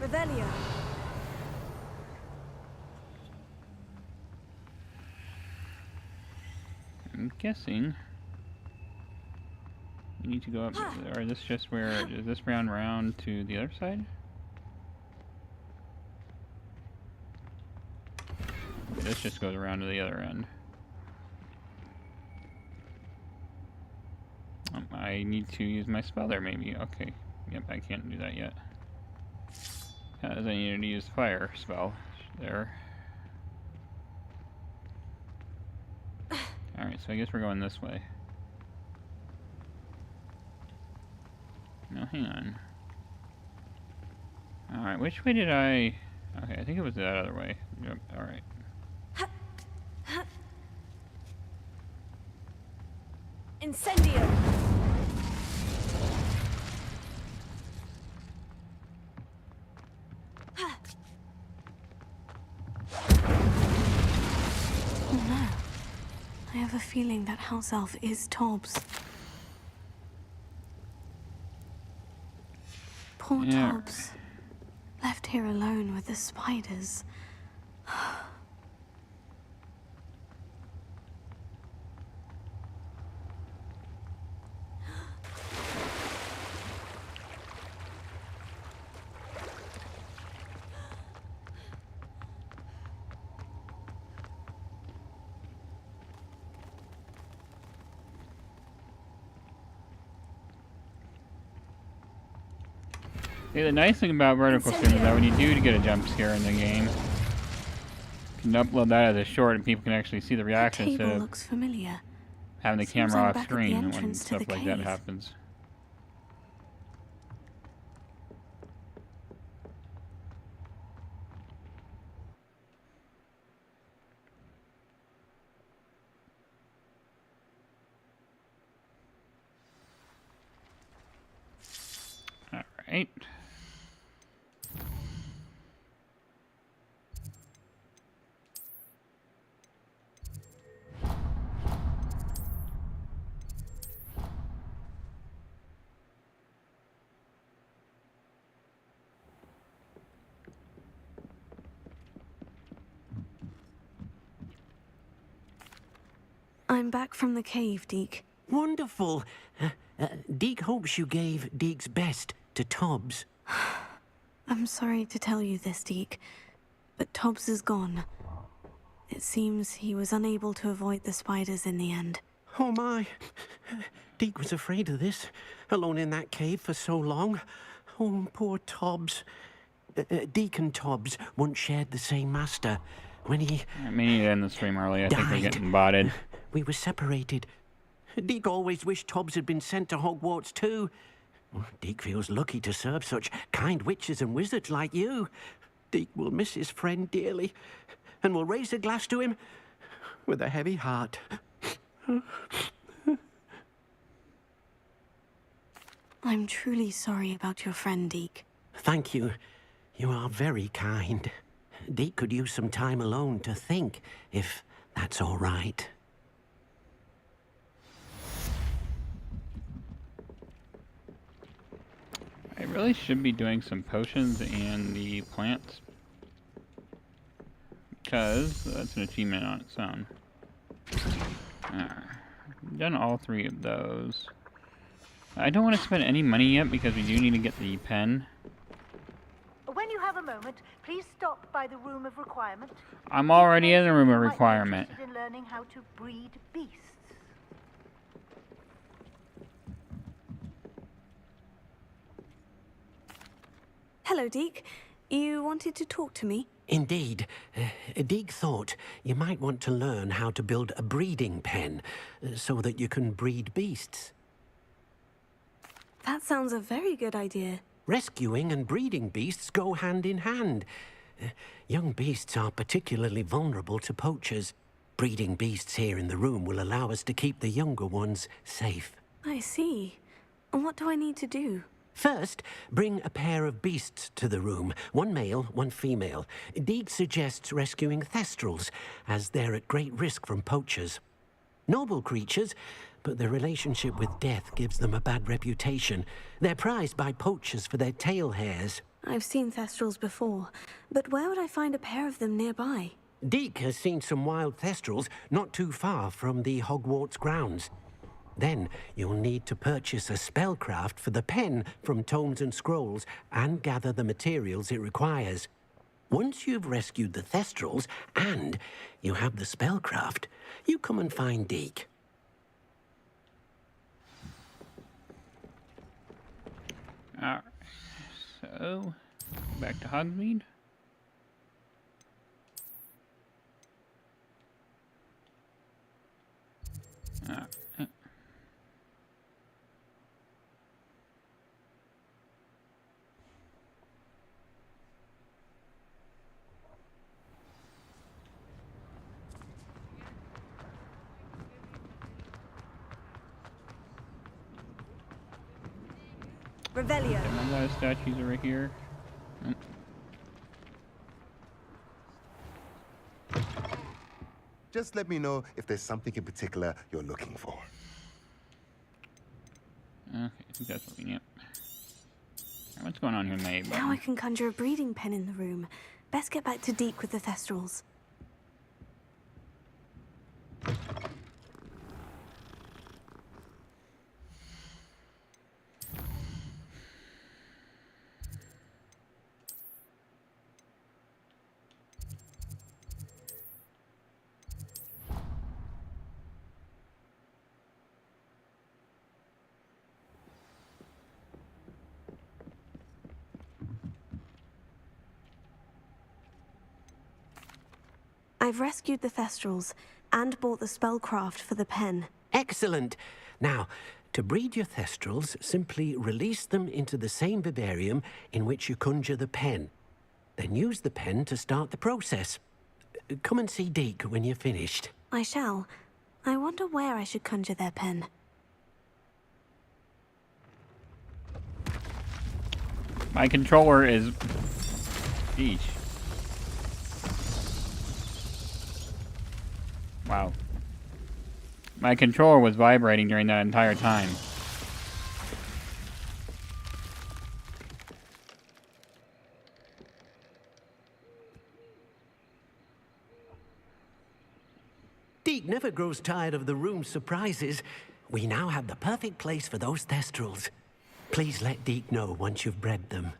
Revelio. I'm guessing you need to go up, or is this just where, is this round to the other side? Okay, this just goes around to the other end. I need to use my spell there, maybe. Okay. Yep, I can't do that yet. Because I needed to use the fire spell there. Alright, so I guess we're going this way. No, hang on. Alright, which way did I... Okay, I think it was that other way. Yep, alright. Incendio. Oh no. I have a feeling that house elf is Tobbs. Poor Yeah. Tobbs. Left here alone with the spiders. Yeah, the nice thing about vertical stream is that when you do get a jump scare in the game, you can upload that as a short and people can actually see the reaction The instead table of looks familiar. having the Seems camera I'm off back at the screen when entrance to stuff the like that cave. happens. Alright. I'm back from the cave, Deke. Wonderful. Deke hopes you gave Deke's best to Tobbs. I'm sorry to tell you this, Deke, but Tobbs is gone. It seems he was unable to avoid the spiders in the end. Oh my. Deke was afraid of this, alone in that cave for so long. Oh, poor Tobbs. Deke and Tobbs once shared the same master. When he... I need to end the stream early. I think we're died. getting botted. We were separated. Deke always wished Tobbs had been sent to Hogwarts too. Deke feels lucky to serve such kind witches and wizards like you. Deke will miss his friend dearly, and will raise a glass to him with a heavy heart. I'm truly sorry about your friend, Deke. Thank you. You are very kind. Deke could use some time alone to think, if that's all right. I really should be doing some potions and the plants, because that's an achievement on its own. I've done all 3 of those. I don't want to spend any money yet because we do need to get the pen. When you have a moment, please stop by the Room of Requirement. I'm already in the room of You might be requirement. interested in learning how to breed beasts. Hello, Deke. You wanted to talk to me? Indeed. Deke thought you might want to learn how to build a breeding pen so that you can breed beasts. That sounds a very good idea. Rescuing and breeding beasts go hand in hand. Young beasts are particularly vulnerable to poachers. Breeding beasts here in the room will allow us to keep the younger ones safe. I see. And what do I need to do? First, bring a pair of beasts to the room. One male, one female. Deke suggests rescuing thestrals, as they're at great risk from poachers. Noble creatures, but their relationship with death gives them a bad reputation. They're prized by poachers for their tail hairs. I've seen thestrals before, but where would I find a pair of them nearby? Deke has seen some wild thestrals not too far from the Hogwarts grounds. Then you'll need to purchase a spellcraft for the pen from Tomes and Scrolls and gather the materials it requires. Once you've rescued the thestrals and you have the spellcraft, you come and find Deke. Alright, so back to Hogsmeade. Alright. Revelio. My last statues are right here. Just let me know if there's something in particular you're looking for. Okay, I think that's what we need. What's going on here, mate? Now I can conjure a breeding pen in the room. Best get back to Deke with the thestrals. I've rescued the Thestrals and bought the spellcraft for the pen. Excellent. Now, to breed your Thestrals, simply release them into the same vivarium in which you conjure the pen. Then use the pen to start the process. Come and see Deke when you're finished. I shall. I wonder where I should conjure their pen. My controller is... Eesh. Wow. My controller was vibrating during that entire time. Deke never grows tired of the room's surprises. We now have the perfect place for those Thestrals. Please let Deke know once you've bred them.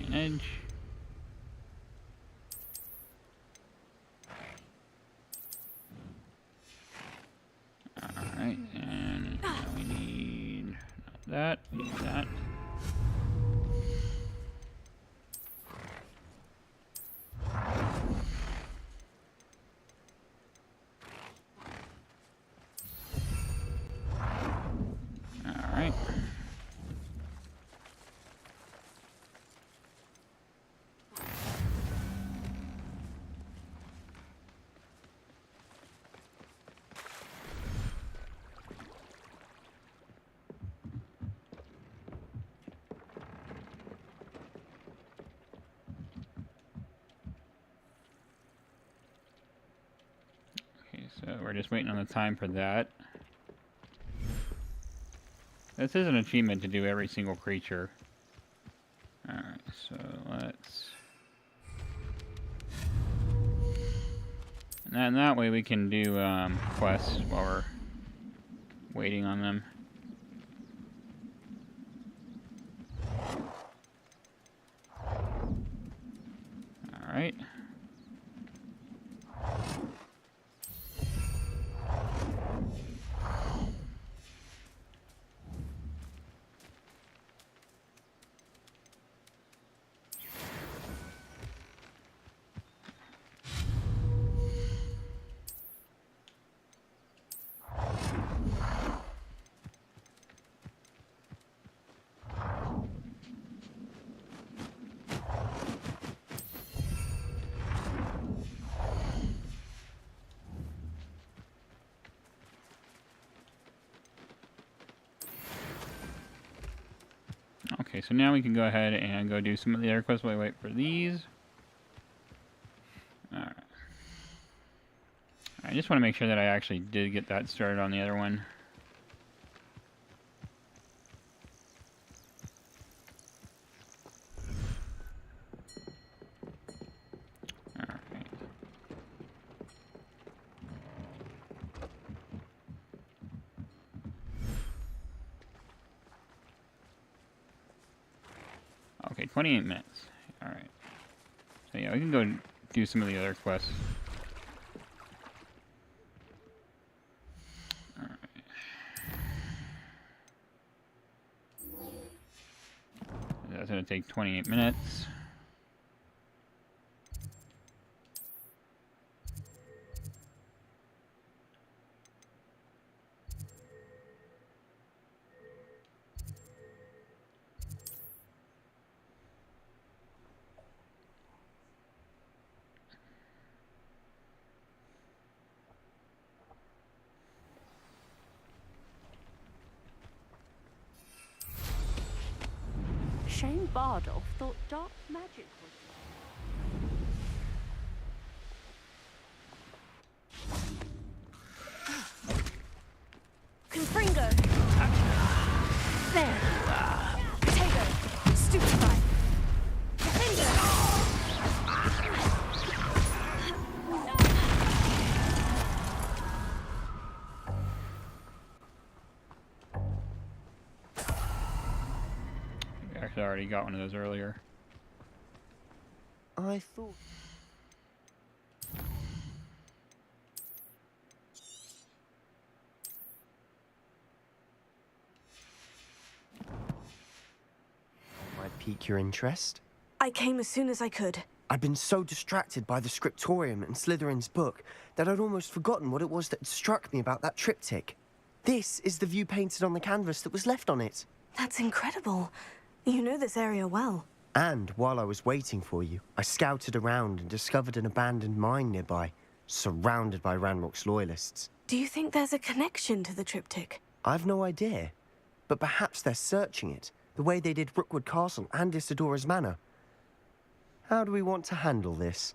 Manage. Alright, and now we need that, that. Alright. Okay, so we're just waiting on the time for that. This is an achievement to do every single creature. Alright, so let's... And that way we can do quests while we're waiting on them. Alright. Okay, so now we can go ahead and go do some of the other quests while we wait for these. Alright. I just want to make sure that I actually did get that started on the other one. Alright. Okay, 28 minutes. Alright. So yeah, we can go do some of the other quests. Alright. That's gonna take 28 minutes. Shane Bardolph thought dark magic was... Confringo! There! Potato! Stupefy! Actually, I already got one of those earlier. I thought... Might pique your interest? I came as soon as I could. I'd been so distracted by the scriptorium and Slytherin's book that I'd almost forgotten what it was that struck me about that triptych. This is the view painted on the canvas that was left on it. That's incredible. You know this area well. And while I was waiting for you, I scouted around and discovered an abandoned mine nearby, surrounded by Ranrock's loyalists. Do you think there's a connection to the triptych? I've no idea, but perhaps they're searching it, the way they did Rookwood Castle and Isidora's Manor. How do we want to handle this?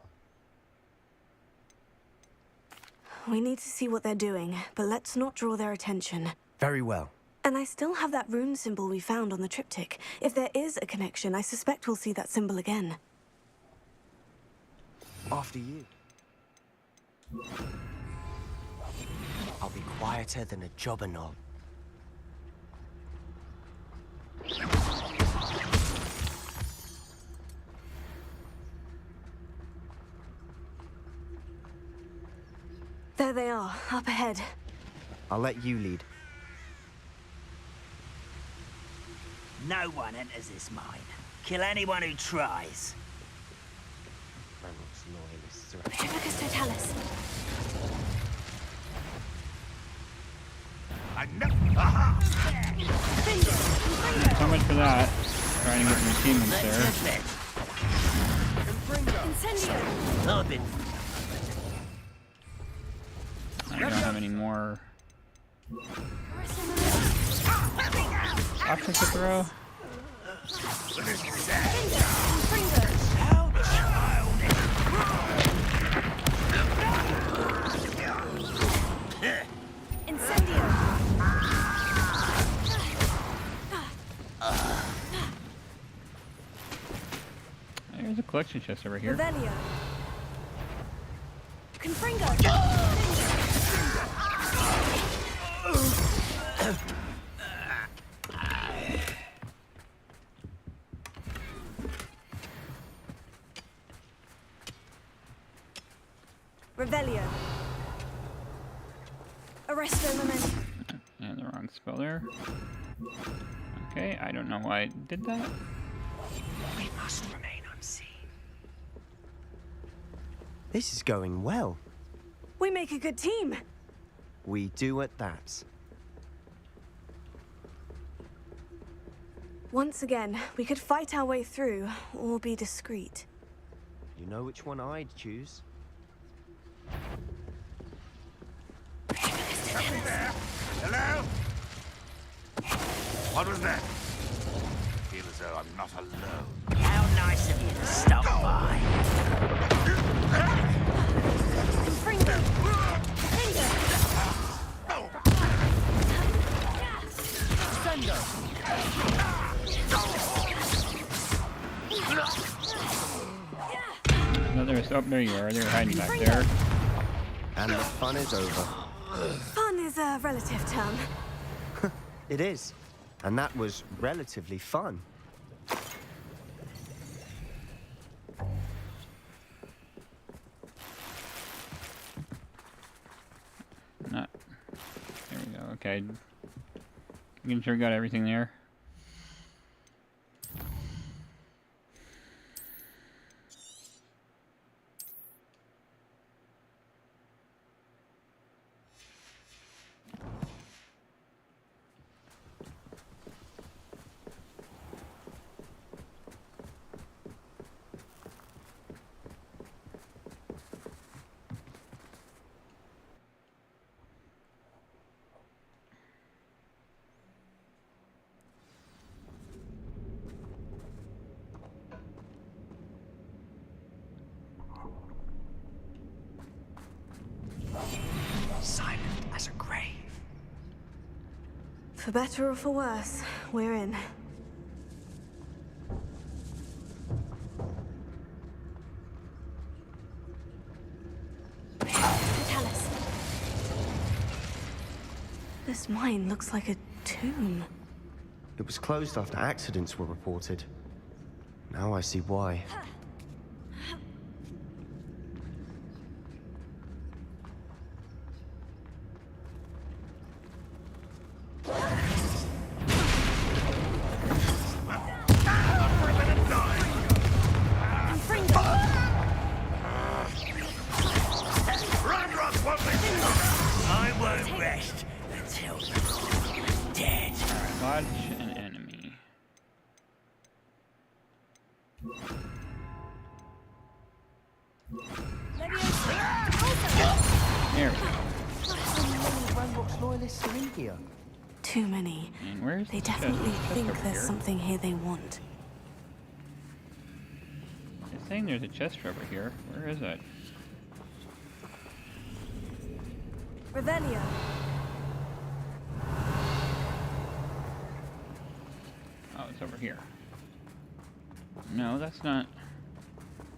We need to see what they're doing, but let's not draw their attention. Very well. And I still have that rune symbol we found on the triptych. If there is a connection, I suspect we'll see that symbol again. After you. I'll be quieter than a jobberknoll. There they are, up ahead. I'll let you lead. No one enters this mine. Kill anyone who tries. Ranrock's loyalists are... Petrificus Totalis. So much for that. Trying to get some achievements there. Incendio. I've been... I don't have any more options to throw. There's a collection chest over here. Revelio. Arresto Memento. And the wrong spell there. Okay, I don't know why I did that. We must remain unseen. This is going well. We make a good team. We do at that. Once again, we could fight our way through, or be discreet. You know which one I'd choose. Something there? Hello? What was that? I feel as though I'm not alone. How nice of you to stop by. No, there's, oh, there you are. They're hiding back there. And the fun is over. Fun is a relative term. It is. And that was relatively fun. Not. There we go. Okay. Making sure we got everything there. Silent as a grave. For better or for worse, we're in. Totalis. This mine looks like a tomb. It was closed after accidents were reported. Now I see why. There we go. How many Ranrock's loyalists are in here? Too many. And where's They the chest? definitely Chest think over there's here. something here they want. They're saying there's a chest over here. Where is it? Revelio. Oh, it's over here. No, that's not.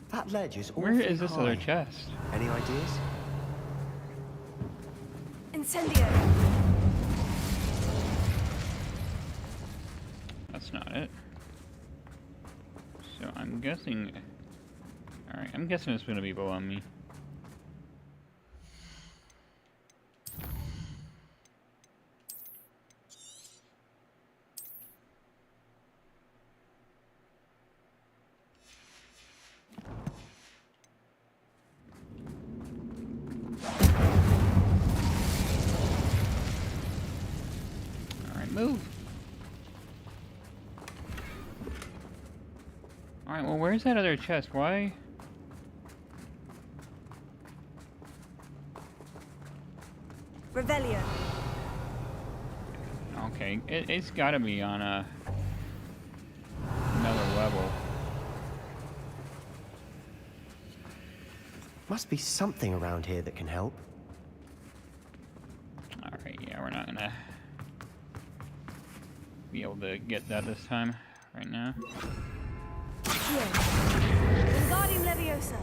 That ledge is Where awfully is this other high. chest? Any ideas? Incendio. That's not it. So I'm guessing. Alright, I'm guessing it's gonna be below me. Alright, move. Alright, well, where's that other chest? Why? Revelio. Okay, it's gotta be on another level. Must be something around here that can help. Alright, yeah, we're not gonna be able to get that this time, right now. Wingardium Leviosa.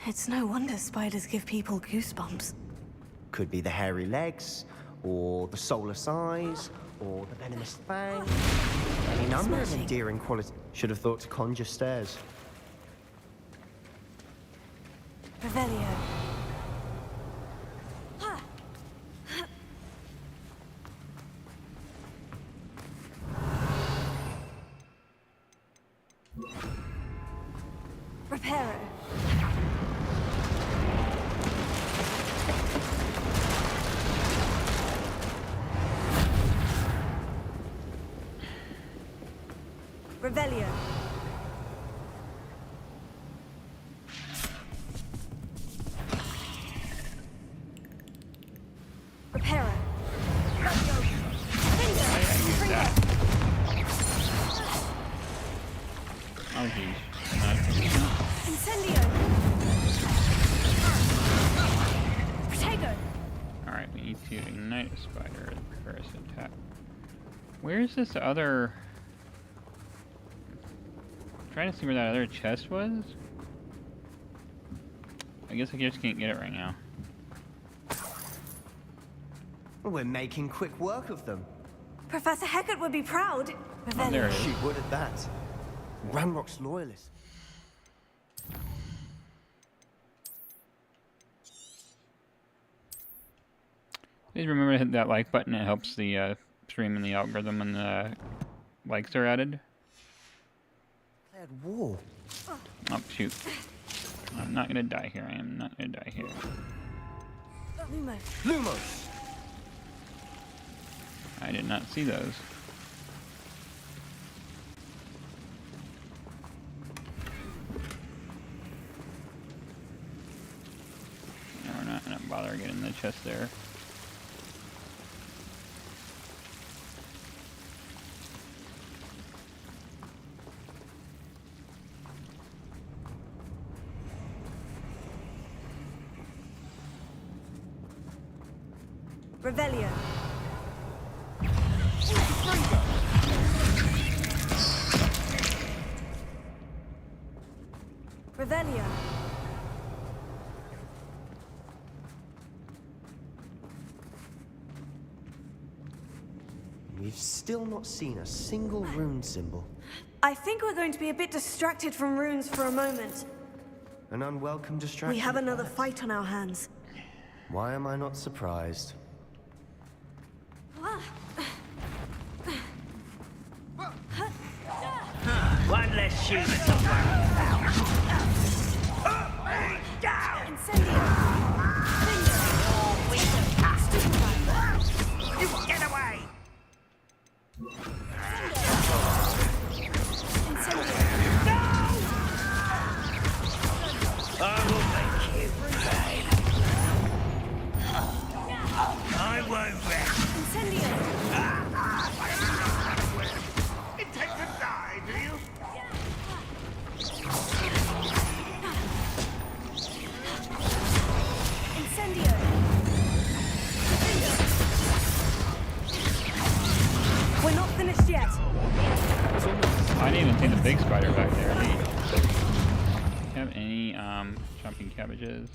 It's no wonder spiders give people goosebumps. Could be the hairy legs, or the soulless eyes, or the venomous fang. Any number of Smashing. endearing qualities. Should have thought to conjure stairs. Revelio. Reparo. Revelio. Reparo. Oh, geez. Incendio. Protego. Alright, we need to ignite a spider at the first attack. Where's this other... I'm trying to see where that other chest was? I guess I just can't get it right now. Well, we're making quick work of them. Professor Hecat would be proud. Oh, there it is. She would at that. Ranrock's loyalists. Please remember to hit that like button. It helps the stream and the algorithm when the likes are added. Declared war. Oh, shoot. I'm not gonna die here. I am not gonna die here. Lumos. Lumos! I did not see those. No, we're not gonna bother getting the chest there. Revelio. Revelio. We've still not seen a single rune symbol. I think we're going to be a bit distracted from runes for a moment. An unwelcome distraction. We have another fight on our hands. Why am I not surprised? One less human to worry about. Incendio. I will make you pay. I won't rest. Incendio! Intend to die, do you? Incendio! We're not finished yet. I didn't even see the big spider back there. Do you have any jumping cabbages?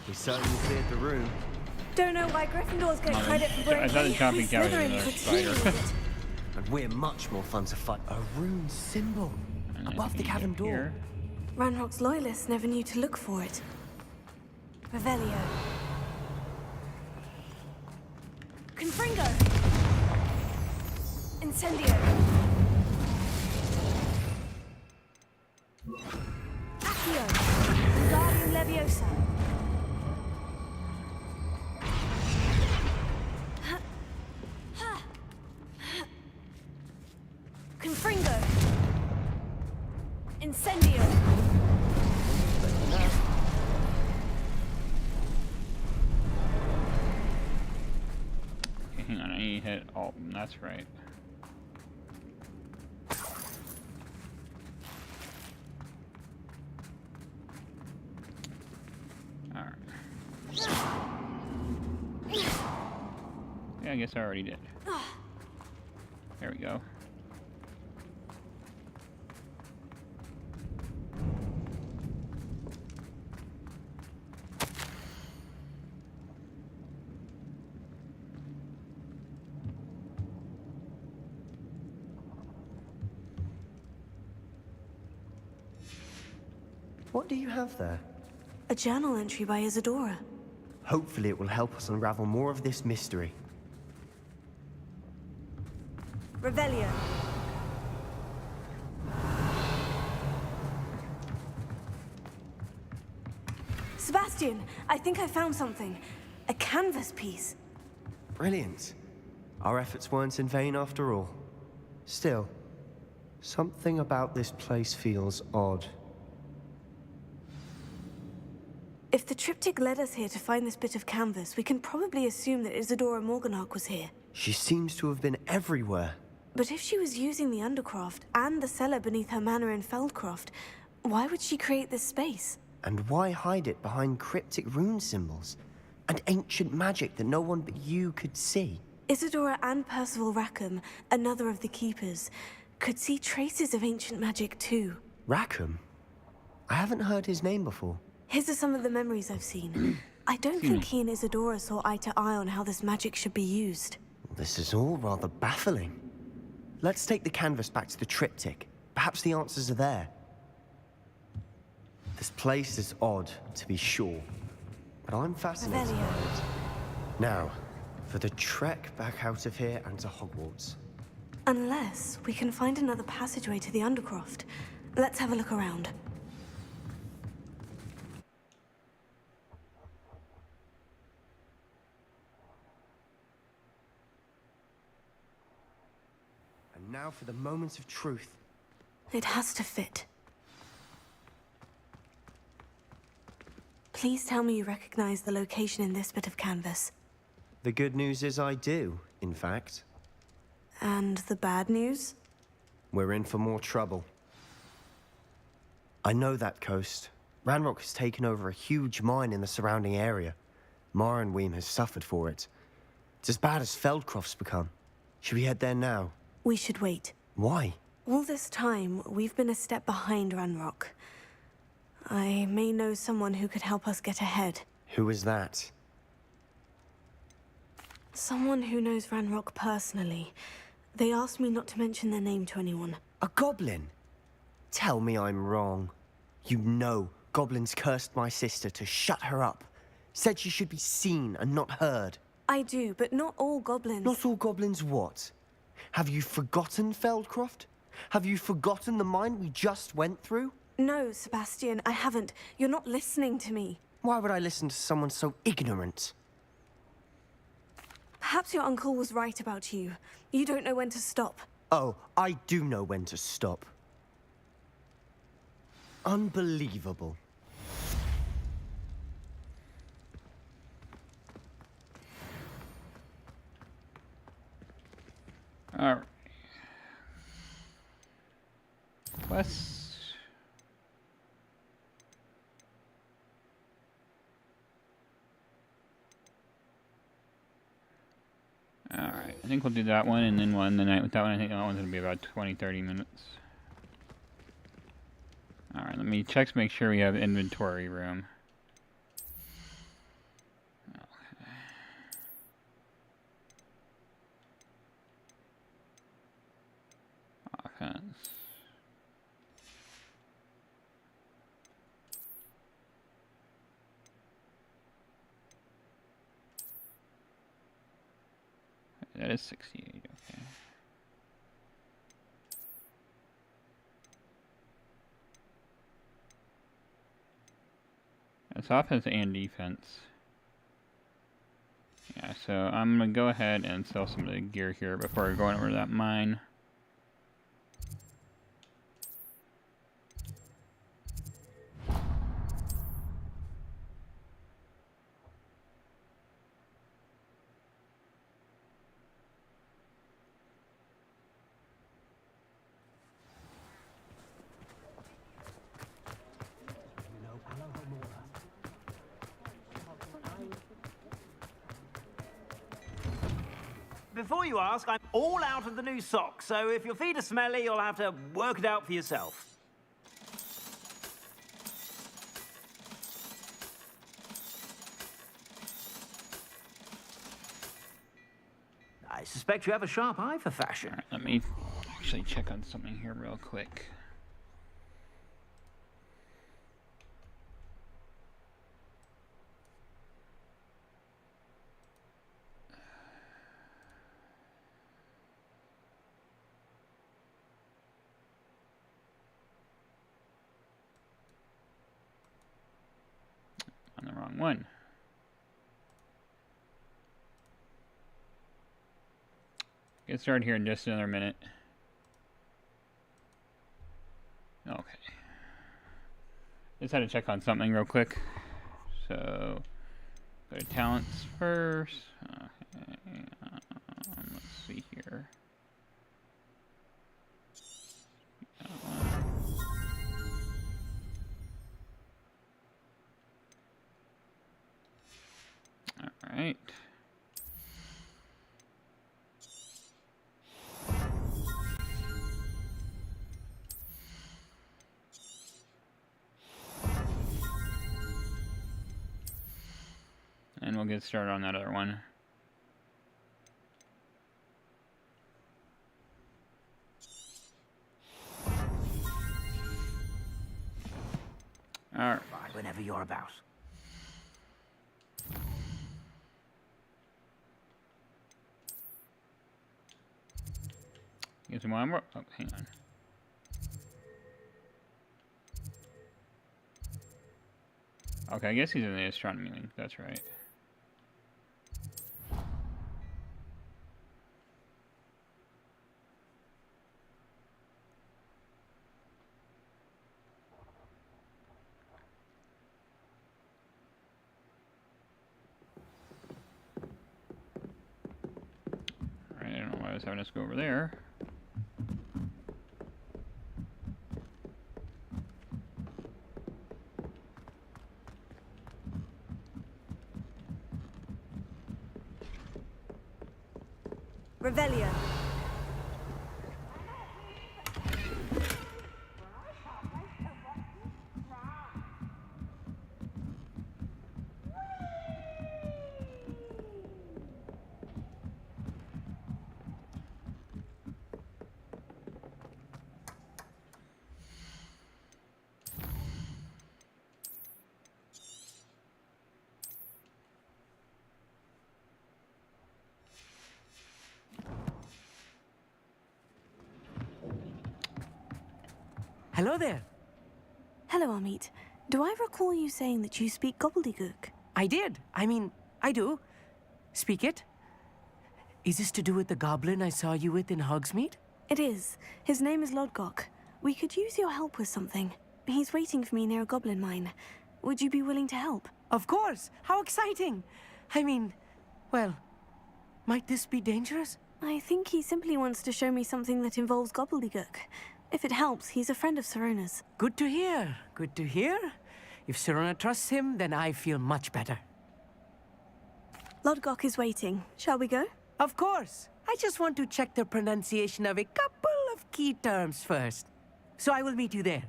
We certainly cleared the room. Don't know why Gryffindors get credit for I thought the breaking. jumping cabbage Slytherin was a could spider. too. And we're much more fun to fight. A rune symbol above the cavern door. Here. Ranrock's loyalists never knew to look for it. Revelio. Confringo. Incendio. Accio. Wingardium Leviosa. Confringo. Incendio. Okay, hang on, I need to hit Alt. That's right. Alright. Yeah, I guess I already did. There we go. What do you have there? A journal entry by Isadora. Hopefully it will help us unravel more of this mystery. Revelio. Sebastian, I think I found something. A canvas piece. Brilliant. Our efforts weren't in vain after all. Still, something about this place feels odd. If the triptych led us here to find this bit of canvas, we can probably assume that Isadora Morganach was here. She seems to have been everywhere. But if she was using the Undercroft and the cellar beneath her manor in Feldcroft, why would she create this space? And why hide it behind cryptic rune symbols? And ancient magic that no one but you could see? Isadora and Percival Rackham, another of the Keepers, could see traces of ancient magic too. Rackham? I haven't heard his name before. His are some of the memories I've seen. I don't think he and Isadora saw eye to eye on how this magic should be used. This is all rather baffling. Let's take the canvas back to the triptych. Perhaps the answers are there. This place is odd, to be sure, but I'm fascinated by it. Now, for the trek back out of here and to Hogwarts. Unless we can find another passageway to the Undercroft. Let's have a look around. And now for the moment of truth. It has to fit. Please tell me you recognize the location in this bit of canvas. The good news is I do, in fact. And the bad news? We're in for more trouble. I know that coast. Ranrock has taken over a huge mine in the surrounding area. Marrenweem has suffered for it. It's as bad as Feldcroft's become. Should we head there now? We should wait. Why? All this time, we've been a step behind Ranrock. I may know someone who could help us get ahead. Who is that? Someone who knows Ranrock personally. They asked me not to mention their name to anyone. A goblin? Tell me I'm wrong. You know goblins cursed my sister to shut her up. Said she should be seen and not heard. I do, but not all goblins. Not all goblins what? Have you forgotten Feldcroft? Have you forgotten the mine we just went through? No, Sebastian, I haven't. You're not listening to me. Why would I listen to someone so ignorant? Perhaps your uncle was right about you. You don't know when to stop. Oh, I do know when to stop. Unbelievable. Alright. Quest. Alright, I think we'll do that one, and then we'll end the night with that one. I think that one's going to be about 20-30 minutes. Alright, let me check to make sure we have inventory room. Okay. Offense. That is 68, okay. It's offense and defense. Yeah, so I'm gonna go ahead and sell some of the gear here before going over to that mine. Before you ask, I'm all out of the new socks, so if your feet are smelly, you'll have to work it out for yourself. I suspect you have a sharp eye for fashion. Alright, let me actually check on something here real quick. On the wrong one. Get started here in just another minute. Okay. Just had to check on something real quick. So, go to talents first. Okay. Let's see here. All right. And we'll get started on that other one. All right. Whenever you're about. Get some more. Oh, hang on. Okay, I guess he's in the astronomy wing. That's right. Alright, I don't know why I was having us go over there. Revelio. Hello there. Hello, Amit. Do I recall you saying that you speak gobbledygook? I did. I mean, I do. Speak it. Is this to do with the goblin I saw you with in Hogsmeade? It is. His name is Lodgok. We could use your help with something. He's waiting for me near a goblin mine. Would you be willing to help? Of course. How exciting. I mean, well, might this be dangerous? I think he simply wants to show me something that involves gobbledygook. If it helps, he's a friend of Sirona's. Good to hear. Good to hear. If Sirona trusts him, then I feel much better. Lodgok is waiting. Shall we go? Of course. I just want to check the pronunciation of a couple of key terms first. So I will meet you there.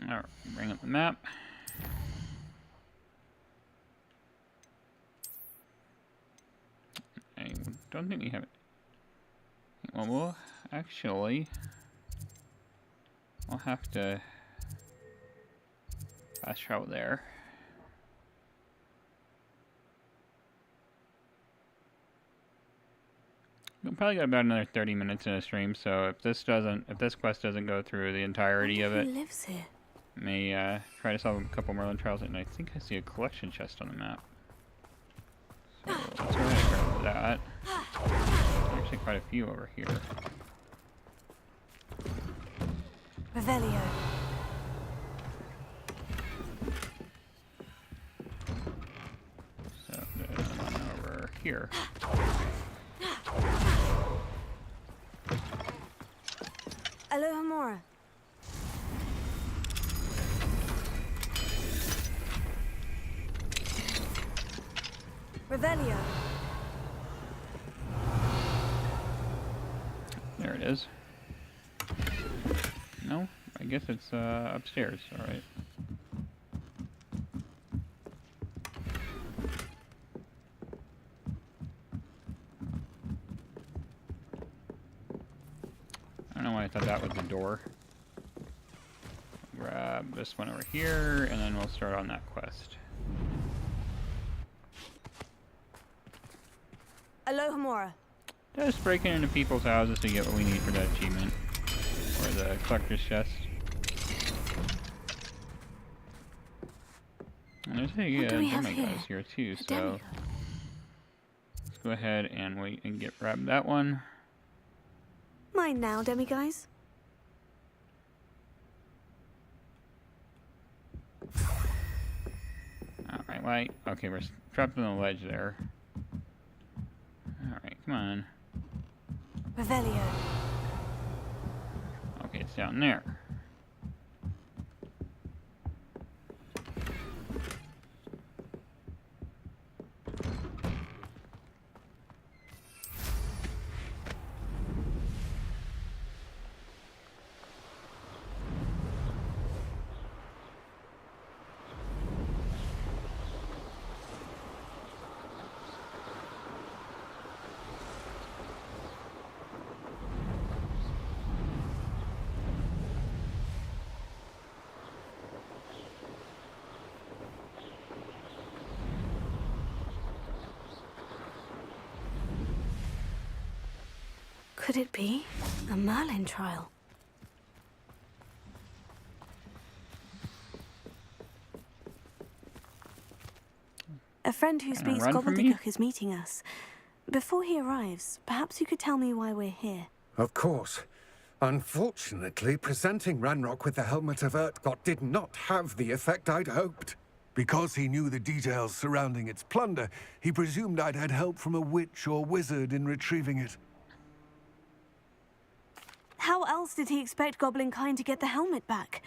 Alright, bring up the map. I don't think we have it. Well, we'll actually... I'll have to fast travel there. We'll probably got about another 30 minutes in a stream, so if this quest doesn't go through the entirety of it, who lives here? May try to solve a couple Merlin trials, and I think I see a collection chest on the map. So let's go ahead and grab that. There's actually quite a few over here. Revelio. So there's one over here. Alohomora. Revelio. There it is. No, I guess it's upstairs. All right. I don't know why I thought that was the door. Grab this one over here, and then we'll start on that quest. Alohomora. Just breaking into people's houses to get what we need for that achievement. Or the collector's chest. And there's a demigods here too, so let's go ahead and wait and grab that one. Mine now, demiguys. Alright, wait. Okay, we're trapped on the ledge there. Alright, come on. Revelio. Okay, it's down there. Could it be a Merlin trial? A friend who speaks gobbledygook is meeting us. Before he arrives, perhaps you could tell me why we're here. Of course. Unfortunately, presenting Ranrock with the Helmet of Urtkot did not have the effect I'd hoped. Because he knew the details surrounding its plunder, he presumed I'd had help from a witch or wizard in retrieving it. How else did he expect Goblinkind to get the helmet back?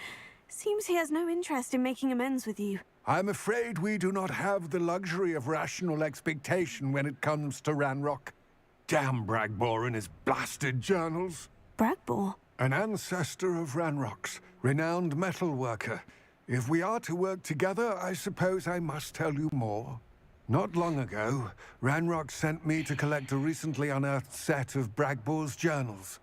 Seems he has no interest in making amends with you. I'm afraid we do not have the luxury of rational expectation when it comes to Ranrock. Damn Bragbor and his blasted journals. Bragbor? An ancestor of Ranrock's, renowned metal worker. If we are to work together, I suppose I must tell you more. Not long ago, Ranrock sent me to collect a recently unearthed set of Bragbor's journals.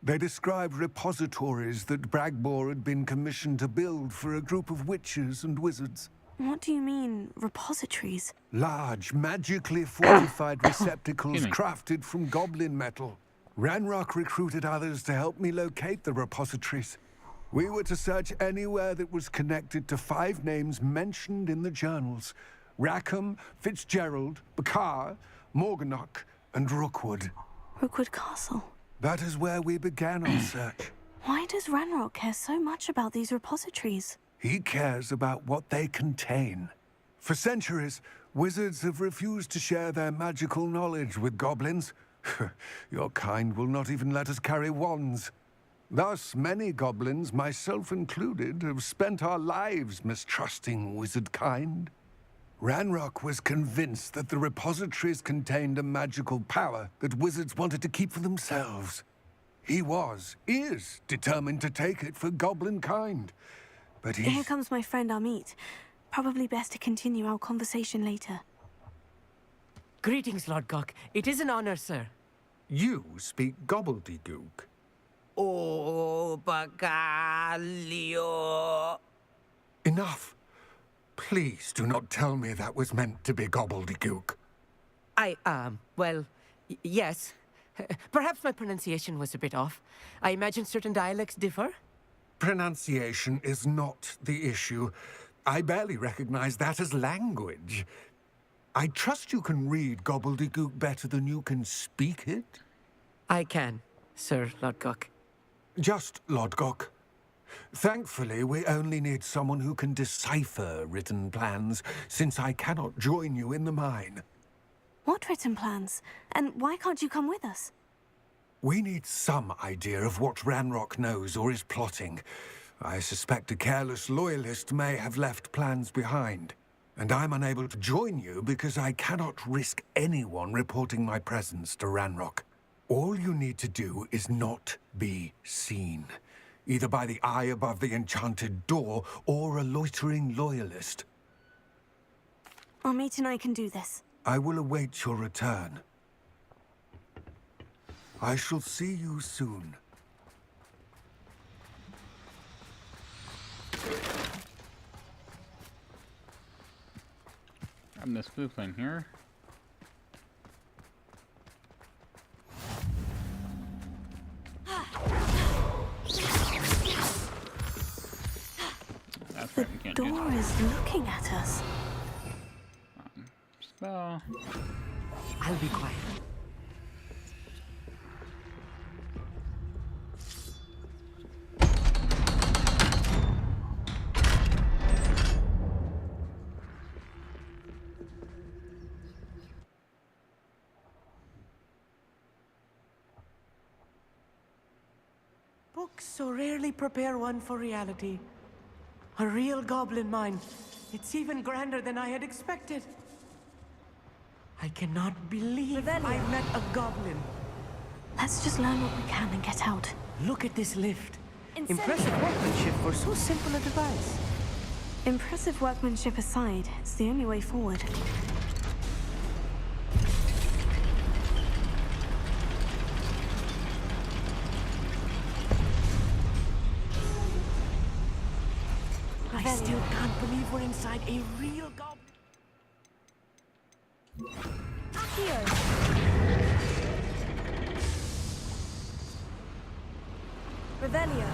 They described repositories that Bragbor had been commissioned to build for a group of witches and wizards. What do you mean, repositories? Large, magically fortified receptacles crafted from goblin metal. Ranrock recruited others to help me locate the repositories. We were to search anywhere that was connected to 5 names mentioned in the journals. Rackham, Fitzgerald, Bakar, Morganach, and Rookwood. Rookwood Castle. That is where we began our search. Why does Ranrock care so much about these repositories? He cares about what they contain. For centuries, wizards have refused to share their magical knowledge with goblins. Your kind will not even let us carry wands. Thus, many goblins, myself included, have spent our lives mistrusting wizard kind. Ranrock was convinced that the repositories contained a magical power that wizards wanted to keep for themselves. He is determined to take it for goblin kind. But Here comes my friend Amit. Probably best to continue our conversation later. Greetings, Lord Gok. It is an honor, sir. You speak gobbledygook. Oh, Bagalio. Enough. Please do not tell me that was meant to be gobbledygook. Well, yes. Perhaps my pronunciation was a bit off. I imagine certain dialects differ? Pronunciation is not the issue. I barely recognize that as language. I trust you can read gobbledygook better than you can speak it? I can, Sir Lodgok. Just Lodgok. Thankfully, we only need someone who can decipher written plans, since I cannot join you in the mine. What written plans? And why can't you come with us? We need some idea of what Ranrock knows or is plotting. I suspect a careless loyalist may have left plans behind. And I'm unable to join you because I cannot risk anyone reporting my presence to Ranrock. All you need to do is not be seen. Either by the eye above the enchanted door, or a loitering loyalist. Amit and I can do this. I will await your return. I shall see you soon. Grab this blue flame here. That's right, we can't The do door that. is looking at us. Spell. I'll be quiet. Books so rarely prepare one for reality. A real goblin mine. It's even grander than I had expected. I cannot believe I met a goblin. Let's just learn what we can and get out. Look at this lift. Impressive workmanship for so simple a device. Impressive workmanship aside, it's the only way forward. I still can't believe we're inside a real goblin. Accio! Revelio.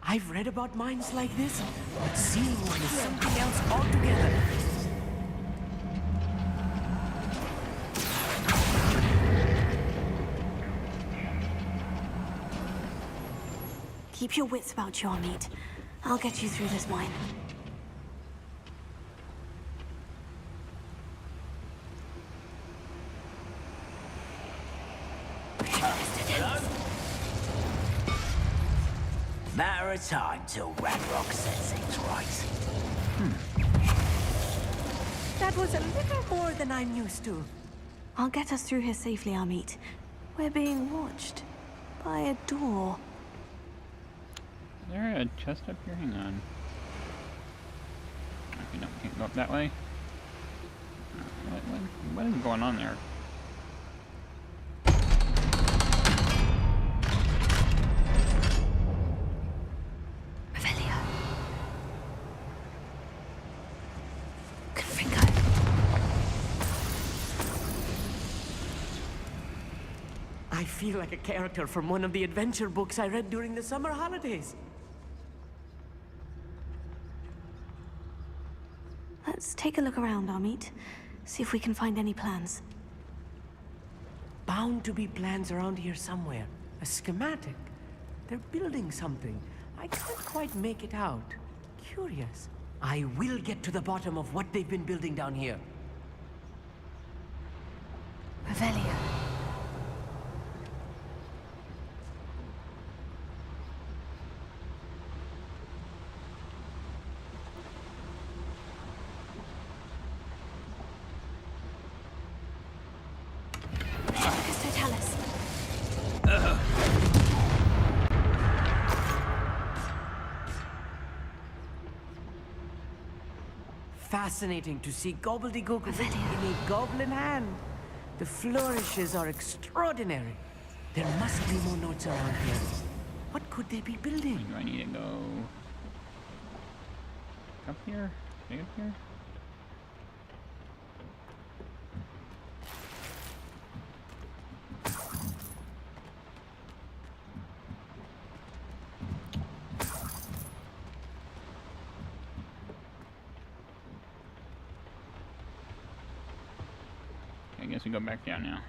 I've read about mines like this, but seeing one is something else altogether. Keep your wits about you, Amit. I'll get you through this mine. Matter of time till Ranrock sets things right. That was a little more than I'm used to. I'll get us through here safely, Amit. We're being watched by a door. Is there a chest up here? Hang on. Okay, no, we can't go up that way. What is going on there? Revelio. feel like a character from one of the adventure books I read during the summer holidays. Let's take a look around, Amit. See if we can find any plans. Bound to be plans around here somewhere. A schematic. They're building something. I can't quite make it out. Curious. I will get to the bottom of what they've been building down here. Revelio. Fascinating to see gobbledygook written in a goblin hand. The flourishes are extraordinary. There must be more notes around here. What could they be building? Do I need to go up here? Stay up here? I guess we go back down now.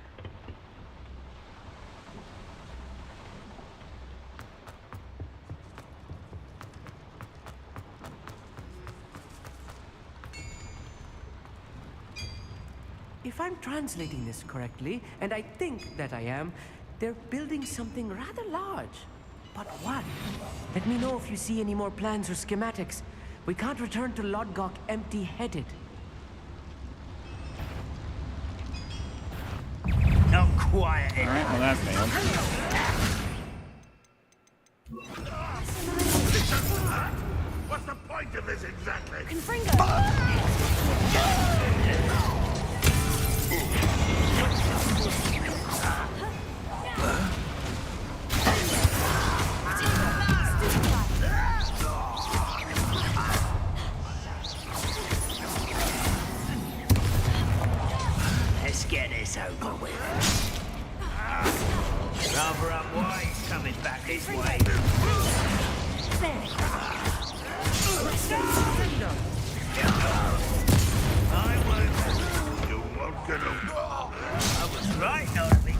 If I'm translating this correctly, and I think that I am, they're building something rather large. But what? Let me know if you see any more plans or schematics. We can't return to Lodgok empty-headed. Not quiet. Alright, well that failed. What's the point of this exactly? Let's get this over with. Rather unwise coming back this way. You won't get away. I was right not to be.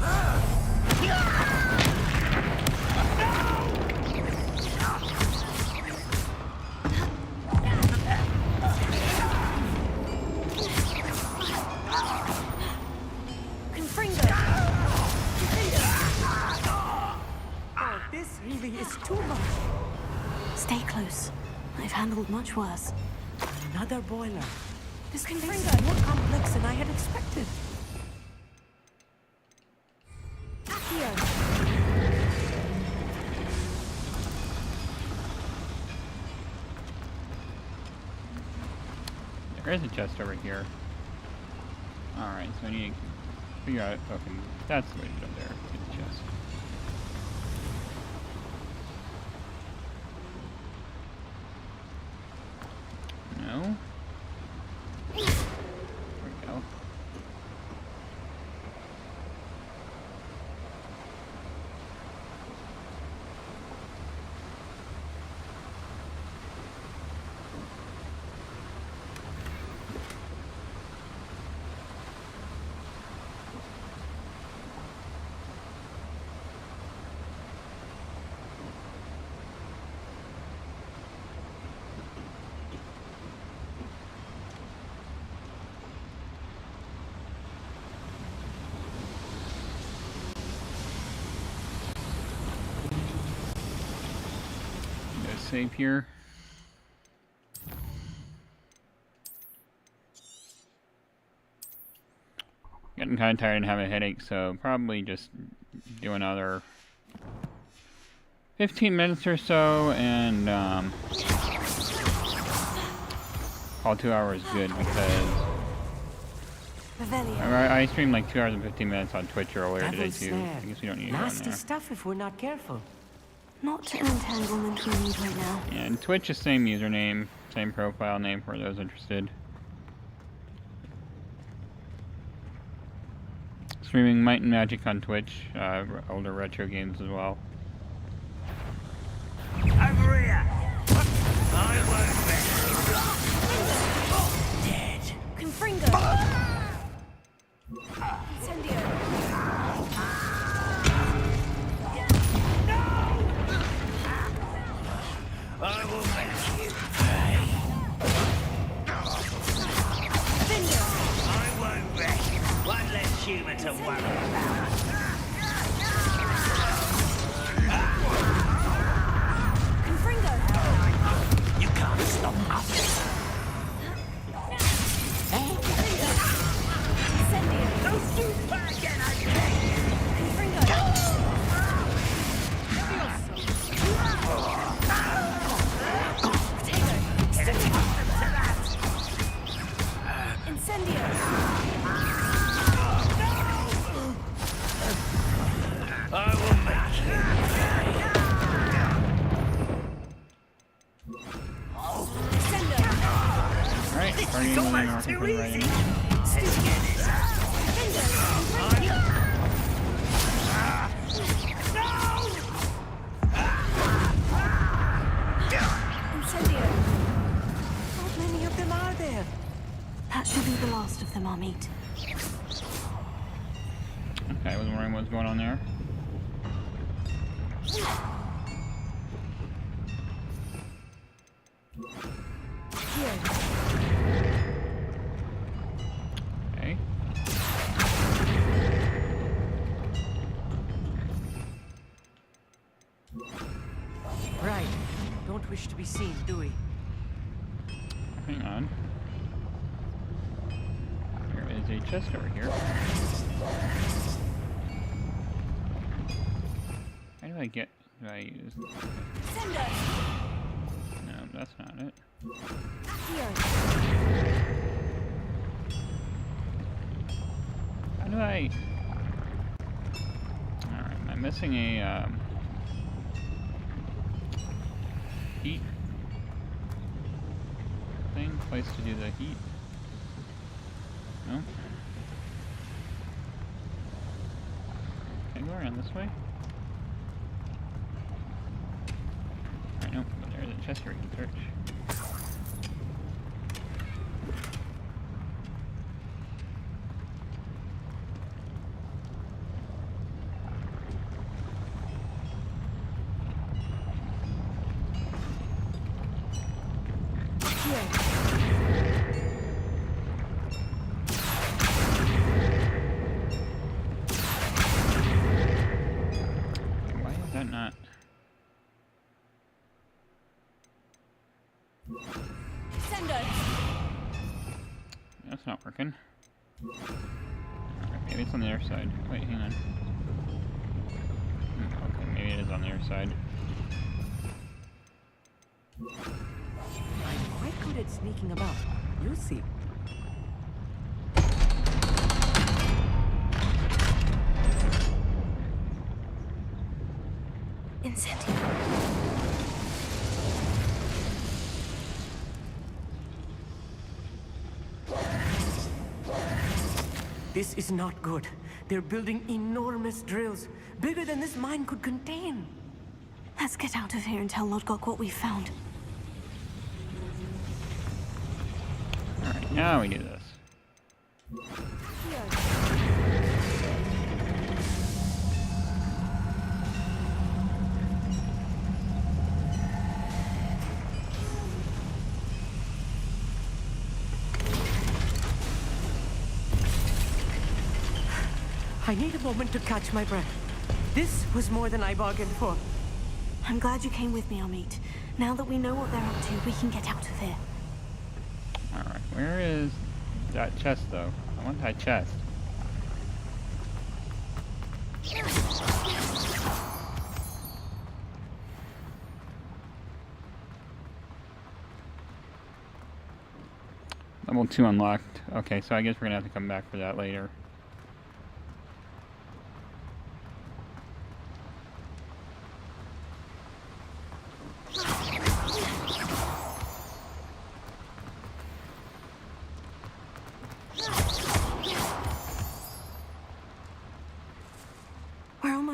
Oh, this really is too much. Stay close. I've handled much worse. Another boiler. This place is more complex than I had expected. There is a chest over here. Alright, so I need to figure out. Okay, that's the way to get up there. Get the chest. No. There we go. Save here. Getting kind of tired and having a headache, so probably just do another 15 minutes or so, and call 2 hours good because I streamed like 2 hours and 15 minutes on Twitch earlier today too. I guess we don't need to go in Nasty there. stuff if we're not careful. Not an entanglement we need right now. Yeah, and Twitch is same username, same profile name for those interested. As streaming Might and Magic on Twitch, older retro games as well. Over here! I won't bet. Dead. Confringo! Incendio! I will make you pay. I won't bet. One less human to worry about. Confringo! You can't stop us. Incendio! Don't do that again, I beg you. Confringo! Incendio! I will make you Alright, This starting is in almost North too Korea easy. right Let's get this out. Incendio! How many of them are there? That should be the last of them, Amit. Okay, I was wondering what's going on there. Okay. Right. Don't wish to be seen, do we? Hang on. There is a chest over here. How do I get... Do I use... Okay. No, that's not it. How do I... Alright, am I missing a, heat thing? Place to do the heat? No? Can I go around this way? Alright, no, but there's a chest here we can search. Why is that not? That's not working. Alright, maybe it's on the other side. Wait, hang on. Okay, maybe it is on the other side. I'm quite good at sneaking about. You'll see. Incendio! This is not good. They're building enormous drills, bigger than this mine could contain. Let's get out of here and tell Lodgok what we found. Alright, now we do this. I need a moment to catch my breath. This was more than I bargained for. I'm glad you came with me, Amit. Now that we know what they're up to, we can get out of here. Alright, where is that chest though? I want that chest. Level 2 unlocked. Okay, so I guess we're gonna have to come back for that later.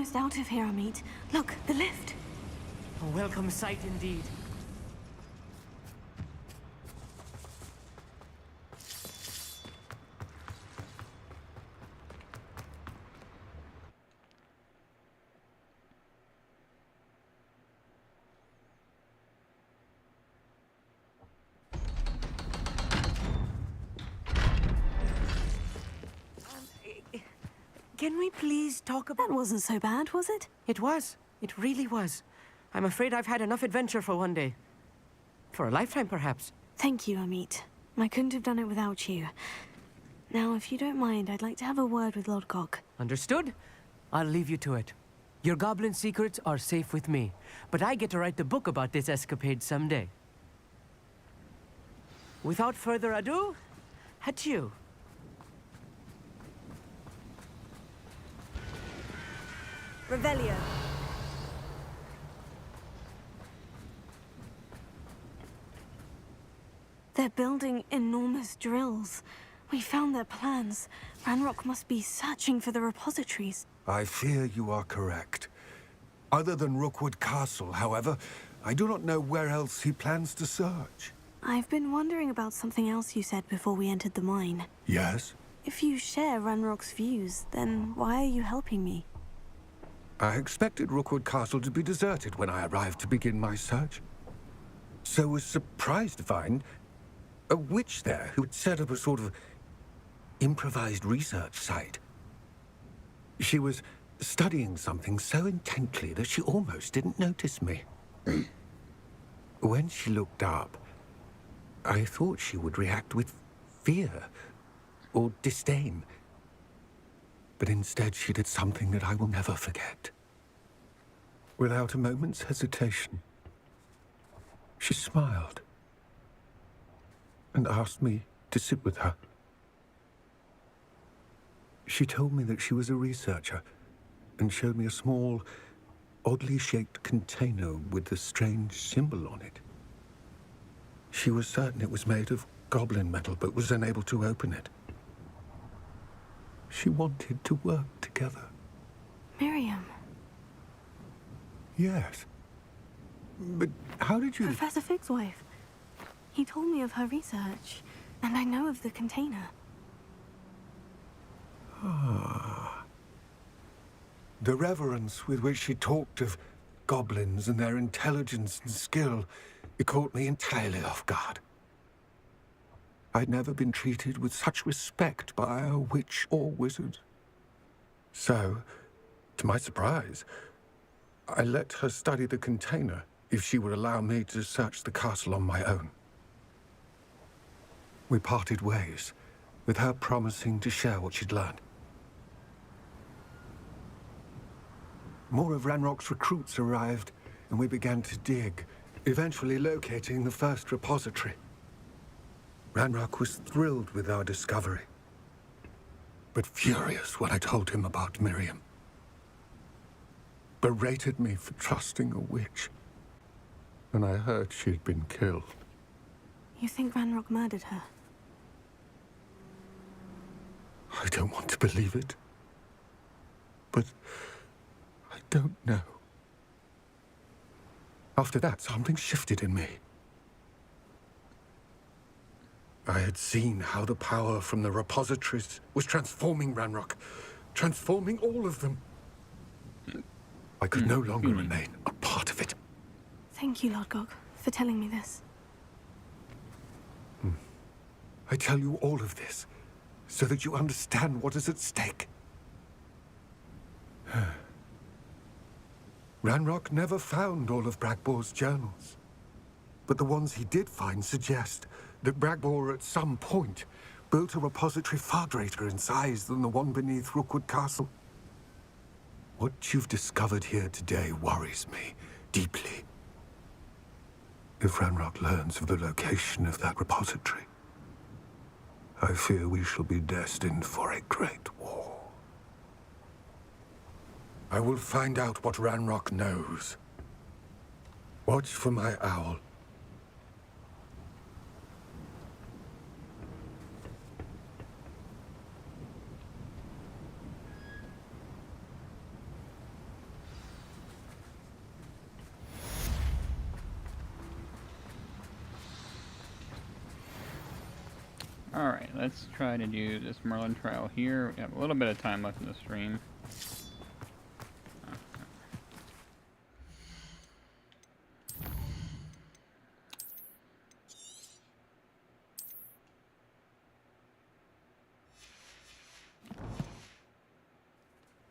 almost out of here, Amit. Look, the lift. A welcome sight indeed. Can we please talk about... That wasn't so bad, was it? It was. It really was. I'm afraid I've had enough adventure for one day. For a lifetime, perhaps. Thank you, Amit. I couldn't have done it without you. Now, if you don't mind, I'd like to have a word with Lodgok. Understood? I'll leave you to it. Your goblin secrets are safe with me, but I get to write the book about this escapade someday. Without further ado, adieu. Revelio. They're building enormous drills. We found their plans. Ranrock must be searching for the repositories. I fear you are correct. Other than Rookwood Castle, however, I do not know where else he plans to search. I've been wondering about something else you said before we entered the mine. Yes? If you share Ranrock's views, then why are you helping me? I expected Rookwood Castle to be deserted when I arrived to begin my search. So was surprised to find a witch there who had set up a sort of improvised research site. She was studying something so intently that she almost didn't notice me. When she looked up, I thought she would react with fear or disdain. But instead she did something that I will never forget. Without a moment's hesitation, she smiled and asked me to sit with her. She told me that she was a researcher and showed me a small, oddly shaped container with a strange symbol on it. She was certain it was made of goblin metal, but was unable to open it. She wanted to work together. Miriam. Yes. But how did you... Professor Fig's wife. He told me of her research, and I know of the container. Ah. The reverence with which she talked of goblins and their intelligence and skill, it caught me entirely off guard. I'd never been treated with such respect by a witch or wizard. So, to my surprise, I let her study the container if she would allow me to search the castle on my own. We parted ways, with her promising to share what she'd learned. More of Ranrock's recruits arrived, and we began to dig, eventually locating the first repository. Ranrock was thrilled with our discovery, but furious when I told him about Miriam. Berated me for trusting a witch, and I heard she'd been killed. You think Ranrock murdered her? I don't want to believe it, but I don't know. After that, something shifted in me. I had seen how the power from the repositories was transforming Ranrock, transforming all of them. I could no longer remain a part of it. Thank you, Lodgok, for telling me this. I tell you all of this so that you understand what is at stake. Ranrock never found all of Bragbor's journals, but the ones he did find suggest that Bragbor at some point built a repository far greater in size than the one beneath Rookwood Castle. What you've discovered here today worries me deeply. If Ranrock learns of the location of that repository, I fear we shall be destined for a great war. I will find out what Ranrock knows. Watch for my owl. Alright, let's try to do this Merlin trial here. We have a little bit of time left in the stream.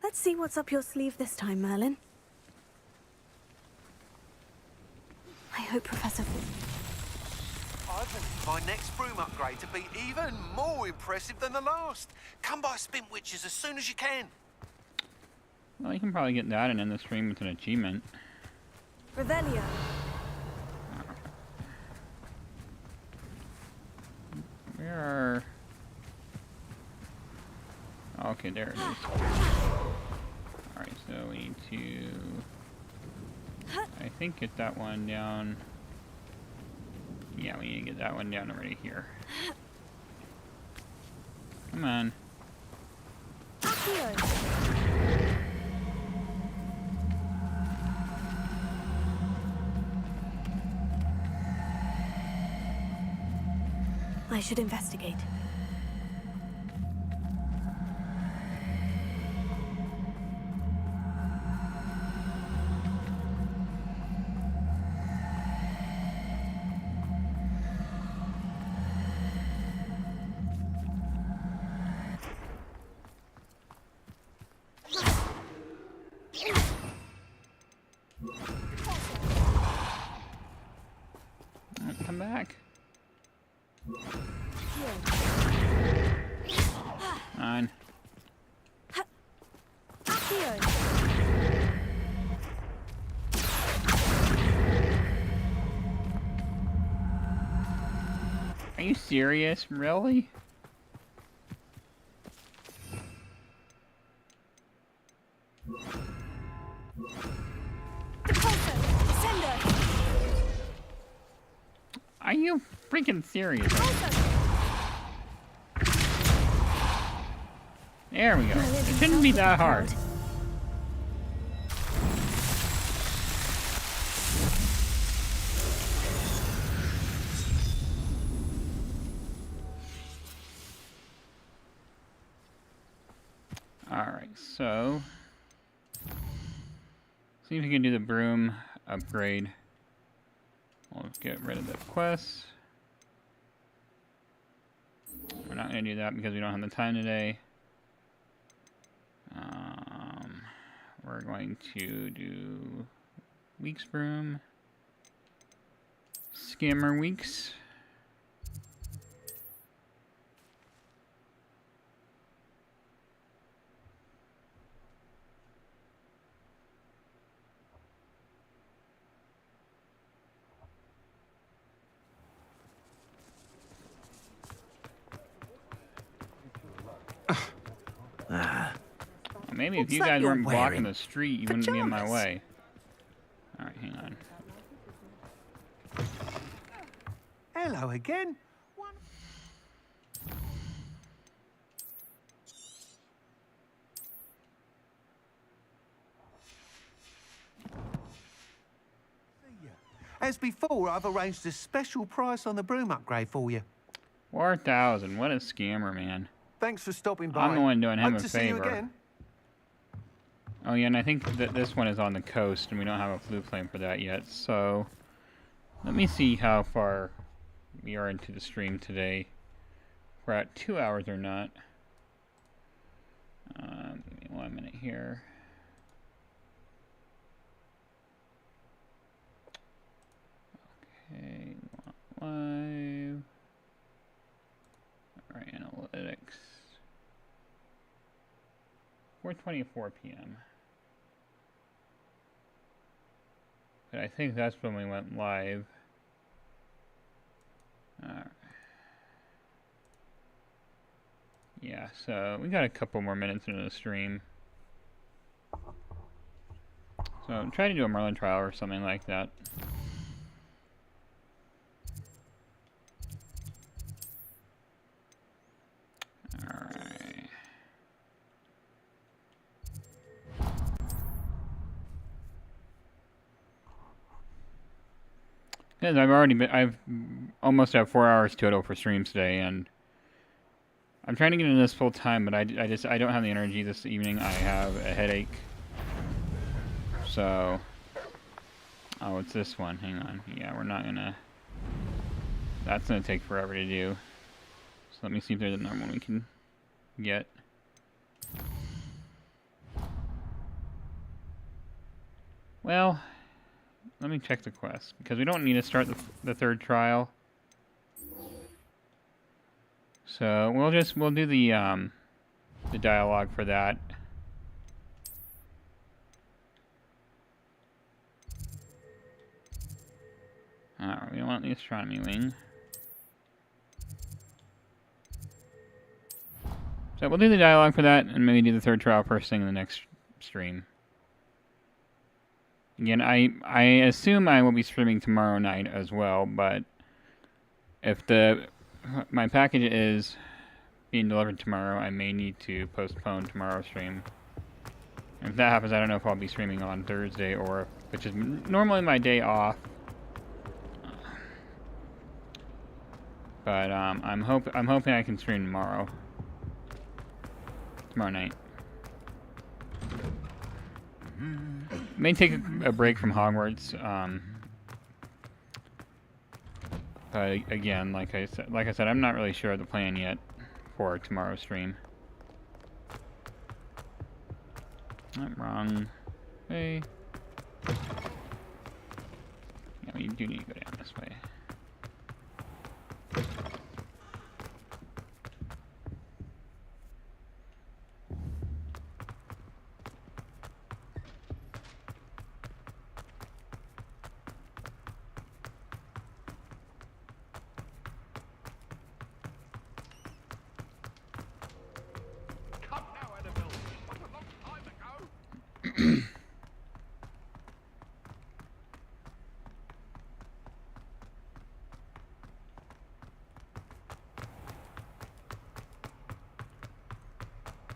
Let's see what's up your sleeve this time, Merlin. I hope Professor... Ivan, my next broom upgrade to be even more impressive than the last. Come by Spintwitches as soon as you can. Well, you can probably get that and end the stream with an achievement. Revelio. Where are... Okay, there it is. Alright, so we need to... I think get that one down... Yeah, we need to get that one down already here. Come on. I should investigate. Come back. On. Are you serious? Really? Are you freaking serious? There we go. It shouldn't be that hard. Alright, so... see if we can do the broom upgrade. We'll get rid of the quest. We're not going to do that because we don't have the time today. We're going to do Weeks Broom. Scammer Weeks. Maybe if you guys weren't blocking the street, you wouldn't be in my way. Alright, hang on. Hello again. As before, I've arranged a special price on the broom upgrade for you. 4,000. What a scammer, man. Thanks for stopping by. I'm the one doing him Hope a to see you favor. again. Oh yeah, and I think that this one is on the coast, and we don't have a blue flame for that yet. So, let me see how far we are into the stream today. If we're at 2 hours or not. Give me 1 minute here. Okay, live. Alright, analytics. 4:24 p.m. But I think that's when we went live. Alright. Yeah, so we got a couple more minutes into the stream. So I'm trying to do a Merlin trial or something like that. Alright. Because I've almost had 4 hours total for streams today, and I'm trying to get into this full time, but I don't have the energy this evening. I have a headache. So, oh, it's this one. Hang on. Yeah, we're not gonna. That's gonna take forever to do. So let me see if there's another one we can get. Well, let me check the quest because we don't need to start the third trial. So we'll do the dialogue for that. Alright, we want the astronomy wing. So we'll do the dialogue for that and maybe do the third trial first thing in the next stream. Again, I assume I will be streaming tomorrow night as well, but if my package is being delivered tomorrow, I may need to postpone tomorrow's stream. And if that happens, I don't know if I'll be streaming on Thursday or, which is normally my day off. But I'm hoping I can stream tomorrow night. May take a break from Hogwarts. But again, like I said, I'm not really sure of the plan yet for tomorrow's stream. Wrong way. Yeah, we do need to go down this way.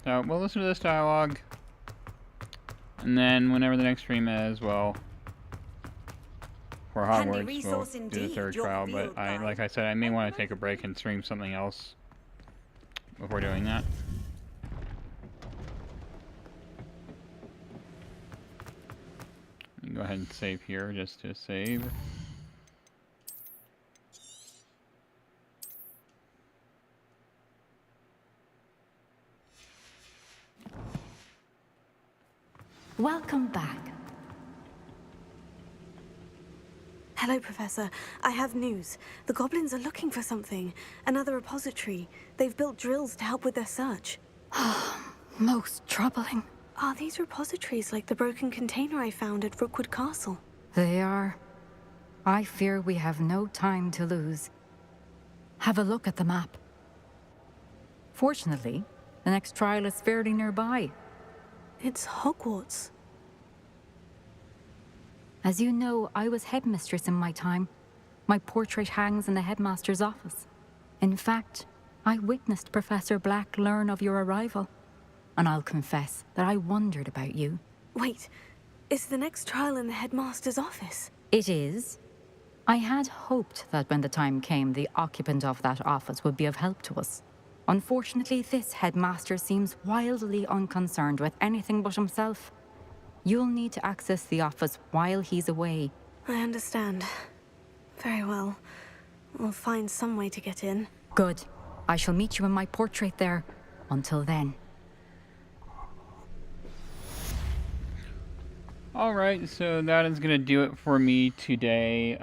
So we'll listen to this dialogue, and then whenever the next stream is, well, for Hogwarts, we'll do the third trial. But like I said, I may want to take a break and stream something else before doing that. Go ahead and save here, just to save. Welcome back. Hello, Professor. I have news. The goblins are looking for something. Another repository. They've built drills to help with their search. Most troubling. Are these repositories like the broken container I found at Rookwood Castle? They are. I fear we have no time to lose. Have a look at the map. Fortunately, the next trial is fairly nearby. It's Hogwarts. As you know, I was headmistress in my time. My portrait hangs in the headmaster's office. In fact, I witnessed Professor Black learn of your arrival. And I'll confess that I wondered about you. Wait, is the next trial in the headmaster's office? It is. I had hoped that when the time came, the occupant of that office would be of help to us. Unfortunately, this headmaster seems wildly unconcerned with anything but himself. You'll need to access the office while he's away. I understand. Very well. We'll find some way to get in. Good. I shall meet you in my portrait there. Until then. Alright, so that is going to do it for me today.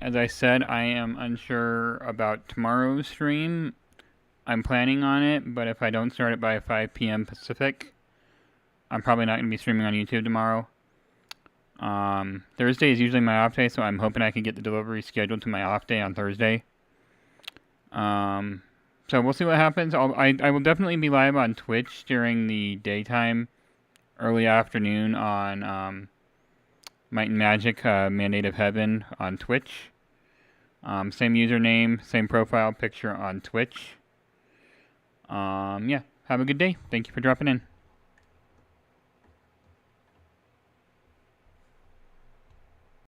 As I said, I am unsure about tomorrow's stream. I'm planning on it, but if I don't start it by 5 p.m. Pacific, I'm probably not going to be streaming on YouTube tomorrow. Thursday is usually my off day, so I'm hoping I can get the delivery scheduled to my off day on Thursday. So we'll see what happens. I will definitely be live on Twitch during the daytime, early afternoon on Might and Magic, Mandate of Heaven on Twitch. Same username, same profile picture on Twitch. Yeah, have a good day. Thank you for dropping in.